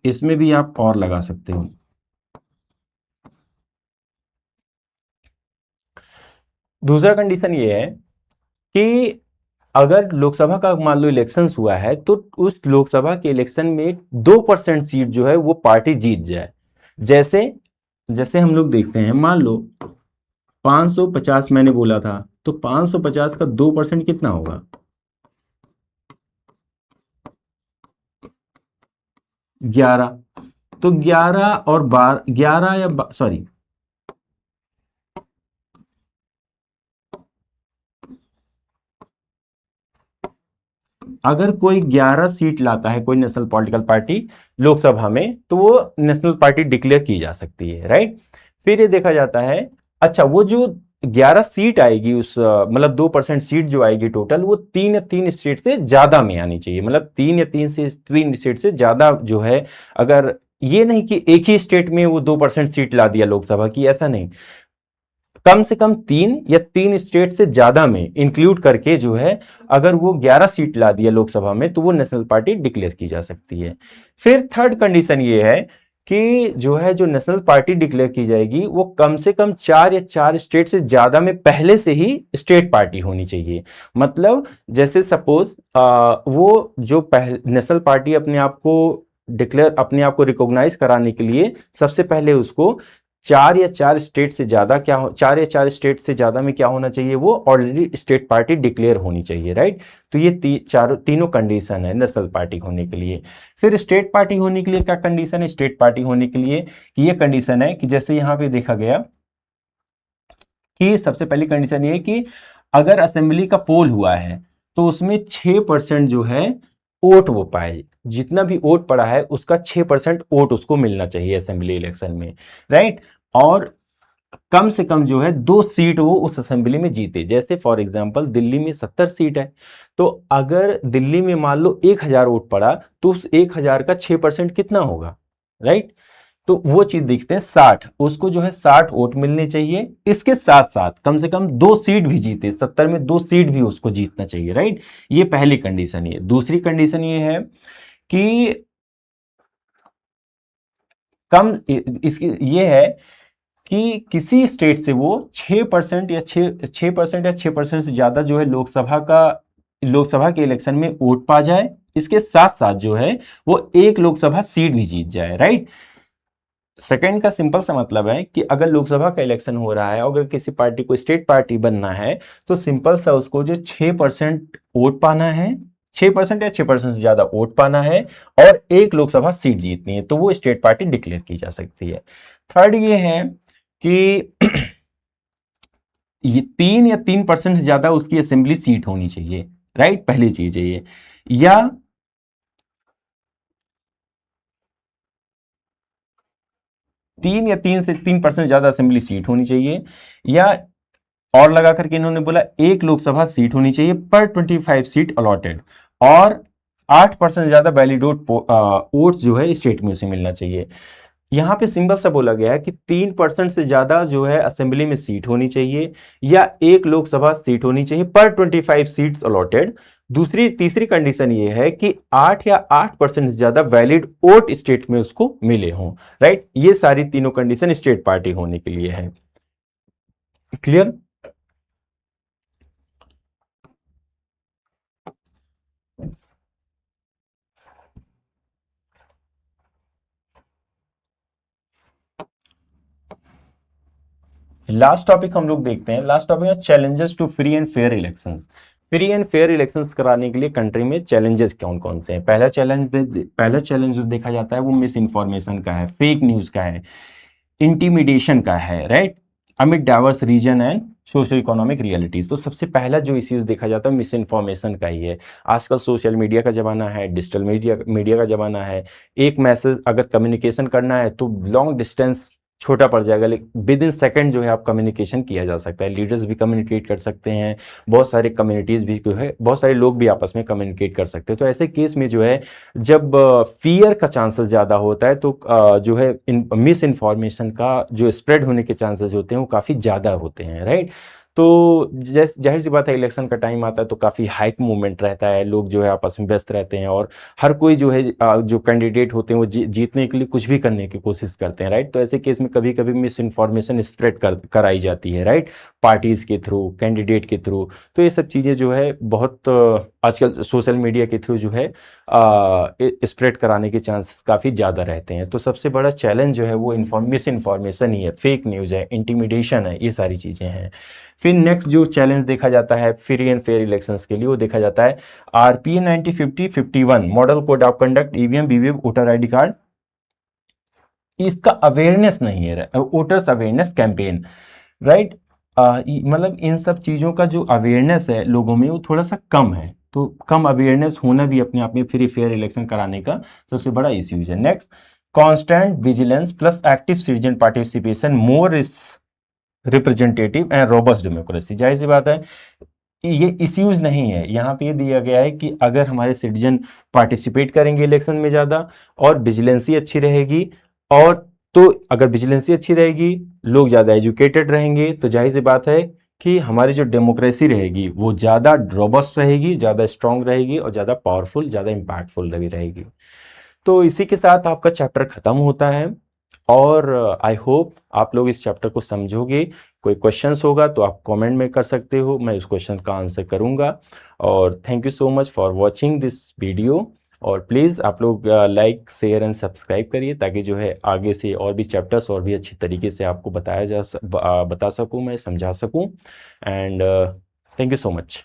इसमें भी आप और लगा सकते हो। दूसरा कंडीशन ये है कि अगर लोकसभा का मान लो इलेक्शंस हुआ है, तो उस लोकसभा के इलेक्शन में 2% सीट जो है वो पार्टी जीत जाए। जैसे जैसे हम लोग देखते हैं, मान लो 550 मैंने बोला था, तो 550 का 2% कितना होगा? 11। तो 11 और 12, 11 या सॉरी, अगर कोई 11 सीट लाता है कोई नेशनल पॉलिटिकल पार्टी लोकसभा में, तो वो नेशनल पार्टी डिक्लेयर की जा सकती है, राइट। फिर ये देखा जाता है, अच्छा वो जो 11 सीट आएगी, उस मतलब 2% सीट जो आएगी टोटल, वो 3 स्टेट से ज्यादा में आनी चाहिए। मतलब 3 स्टेट से ज्यादा जो है, अगर ये नहीं कि एक ही स्टेट में वो 2% सीट ला दिया लोकसभा की, ऐसा नहीं, कम से कम 3 स्टेट से ज्यादा में इंक्लूड करके जो है, अगर वो 11 सीट ला दिया लोकसभा में, तो वो नेशनल पार्टी डिक्लेयर की जा सकती है। फिर थर्ड कंडीशन ये है कि जो है, जो नेशनल पार्टी डिक्लेयर की जाएगी, वो कम से कम 4 स्टेट से ज्यादा में पहले से ही स्टेट पार्टी होनी चाहिए। मतलब जैसे सपोज वो जो पहले नेशनल पार्टी अपने आप को रिकॉग्नाइज कराने के लिए सबसे पहले उसको 4 स्टेट से ज्यादा 4 स्टेट से ज्यादा में क्या होना चाहिए? वो ऑलरेडी स्टेट पार्टी डिक्लेयर होनी चाहिए, राइट। तो ये तीनों कंडीशन है नेशनल पार्टी होने के लिए। फिर स्टेट पार्टी होने के लिए क्या कंडीशन है? स्टेट पार्टी होने के लिए कि ये कंडीशन है कि जैसे यहां पे देखा गया कि सबसे पहली कंडीशन ये है कि अगर असेंबली का पोल हुआ है, तो उसमें 6% जो है वोट वो पाए, जितना भी वोट पड़ा है उसका 6% वोट उसको मिलना चाहिए असेंबली इलेक्शन में, राइट। और कम से कम जो है 2 सीट वो उस असेंबली में जीते। जैसे फॉर एग्जांपल दिल्ली में 70 सीट है, तो अगर दिल्ली में मान लो 1000 वोट पड़ा, तो उस 1000 का 6% कितना होगा, राइट। तो वो चीज देखते हैं 60, उसको जो है 60 वोट मिलने चाहिए। इसके साथ साथ कम से कम 2 सीट भी जीते, 70 में 2 सीट भी उसको जीतना चाहिए, राइट। ये पहली कंडीशन है। दूसरी कंडीशन ये है कि इसकी ये है कि किसी स्टेट से वो 6% या 6% से ज्यादा जो है लोकसभा के इलेक्शन में वोट पा जाए। इसके साथ साथ जो है वो एक लोकसभा सीट भी जीत जाए, राइट। सेकंड का सिंपल सा मतलब है कि अगर लोकसभा का इलेक्शन हो रहा है, अगर किसी पार्टी को स्टेट पार्टी बनना है, तो सिंपल सा उसको जो 6% वोट पाना है, 6% या 6% से ज्यादा वोट पाना है, और एक लोकसभा सीट जीतनी है, तो वो स्टेट पार्टी डिक्लेयर की जा सकती है। थर्ड ये है कि ये 3% से ज्यादा उसकी असेंबली सीट होनी चाहिए, राइट। पहली चीज है ये। या 3% ज्यादा असेंबली सीट होनी चाहिए, या और लगा करके इन्होंने बोला एक लोकसभा सीट होनी चाहिए पर 25 सीट अलॉटेड, और 8% ज्यादा वैलिड वोट जो है स्टेट में उसे मिलना चाहिए। यहां पे सिंबल सा बोला गया है कि 3% से ज्यादा जो है असेंबली में सीट होनी चाहिए, या एक लोकसभा सीट होनी चाहिए पर 25 सीट्स अलॉटेड। तीसरी कंडीशन ये है कि 8% से ज्यादा वैलिड वोट स्टेट में उसको मिले हों, राइट। ये सारी तीनों कंडीशन स्टेट पार्टी होने के लिए है। क्लियर? लास्ट टॉपिक हम लोग देखते हैं। लास्ट टॉपिक है challenges to free and fair elections. Free and fair elections कराने के लिए कंट्री में चैलेंजेस कौन कौन से हैं? पहला चैलेंज जो देखा जाता है वो मिस इन्फॉर्मेशन का है, फेक न्यूज का है, इंटिमिडेशन का है, right. Amid diverse region and socio economic realities. तो सबसे पहला जो इश्यूज़ देखा जाता है मिस इन्फॉर्मेशन का ही है। आजकल सोशल मीडिया का ज़माना है, डिजिटल मीडिया का ज़माना है। एक मैसेज अगर कम्युनिकेशन करना है तो लॉन्ग डिस्टेंस छोटा पड़ जाएगा, लेकिन विद इन सेकेंड जो है आप कम्युनिकेशन किया जा सकता है। लीडर्स भी कम्युनिकेट कर सकते हैं, बहुत सारे कम्युनिटीज़ भी जो है, बहुत सारे लोग भी आपस में कम्युनिकेट कर सकते हैं। तो ऐसे केस में जो है जब फियर का चांसेस ज़्यादा होता है तो जो है मिस इन्फॉर्मेशन का जो स्प्रेड होने के चांसेस होते हैं वो काफ़ी ज़्यादा होते हैं, राइट। तो जाहिर सी बात है, इलेक्शन का टाइम आता है तो काफ़ी हाइप मूवमेंट रहता है, लोग जो है आपस में व्यस्त रहते हैं और हर कोई जो है जो कैंडिडेट होते हैं वो जीतने के लिए कुछ भी करने की कोशिश करते हैं, राइट। तो ऐसे केस में कभी कभी मिस इन्फॉर्मेशन स्प्रेड कराई जाती है, राइट, पार्टीज़ के थ्रू, कैंडिडेट के थ्रू। तो ये सब चीज़ें जो है बहुत आजकल सोशल मीडिया के थ्रू जो है स्प्रेड कराने के चांसेस काफ़ी ज़्यादा रहते हैं। तो सबसे बड़ा चैलेंज जो है वो मिस इन्फॉर्मेशन ही है, फेक न्यूज़ है, इंटिमिडेशन है, ये सारी चीज़ें हैं। फिर नेक्स्ट जो चैलेंज देखा जाता है फ्री एंड फेयर इलेक्शंस के लिए, वो देखा जाता है RPA 9050-51 model code of conduct, EVM, VVM, voter ID card, इसका अवेयरनेस नहीं है, वोटर्स अवेयरनेस कैंपेन, राइट। मतलब इन सब चीज़ों का जो अवेयरनेस है लोगों में वो थोड़ा सा कम है। तो कम अवेयरनेस होना भी अपने आप में फ्री फेयर इलेक्शन कराने का सबसे बड़ा इश्यूज है। Next, constant vigilance plus active citizen participation more is representative and robust democracy. जाहिर सी बात है ये इश्यूज नहीं है, यहाँ पे ये दिया गया है कि अगर हमारे सिटीजन पार्टिसिपेट करेंगे इलेक्शन में ज़्यादा और विजिलेंसी अच्छी रहेगी, और तो अगर विजिलेंसी अच्छी रहेगी, लोग ज़्यादा एजुकेटेड रहेंगे, तो जाहिर सी बात है कि हमारी जो डेमोक्रेसी रहेगी वो ज़्यादा रोबस्ट रहेगी, ज़्यादा स्ट्रांग रहेगी और ज़्यादा पावरफुल, ज़्यादा इम्पैक्टफुल भी रहेगी। तो इसी के साथ आपका चैप्टर ख़त्म होता है और आई होप आप लोग इस चैप्टर को समझोगे। कोई क्वेश्चंस होगा तो आप कमेंट में कर सकते हो, मैं उस क्वेश्चन का आंसर करूंगा। और thank you so much for watching this video. और प्लीज़ आप लोग लाइक, शेयर एंड सब्सक्राइब करिए ताकि जो है आगे से और भी चैप्टर्स और भी अच्छी तरीके से आपको बता सकूं, मैं समझा सकूं। And thank you so much.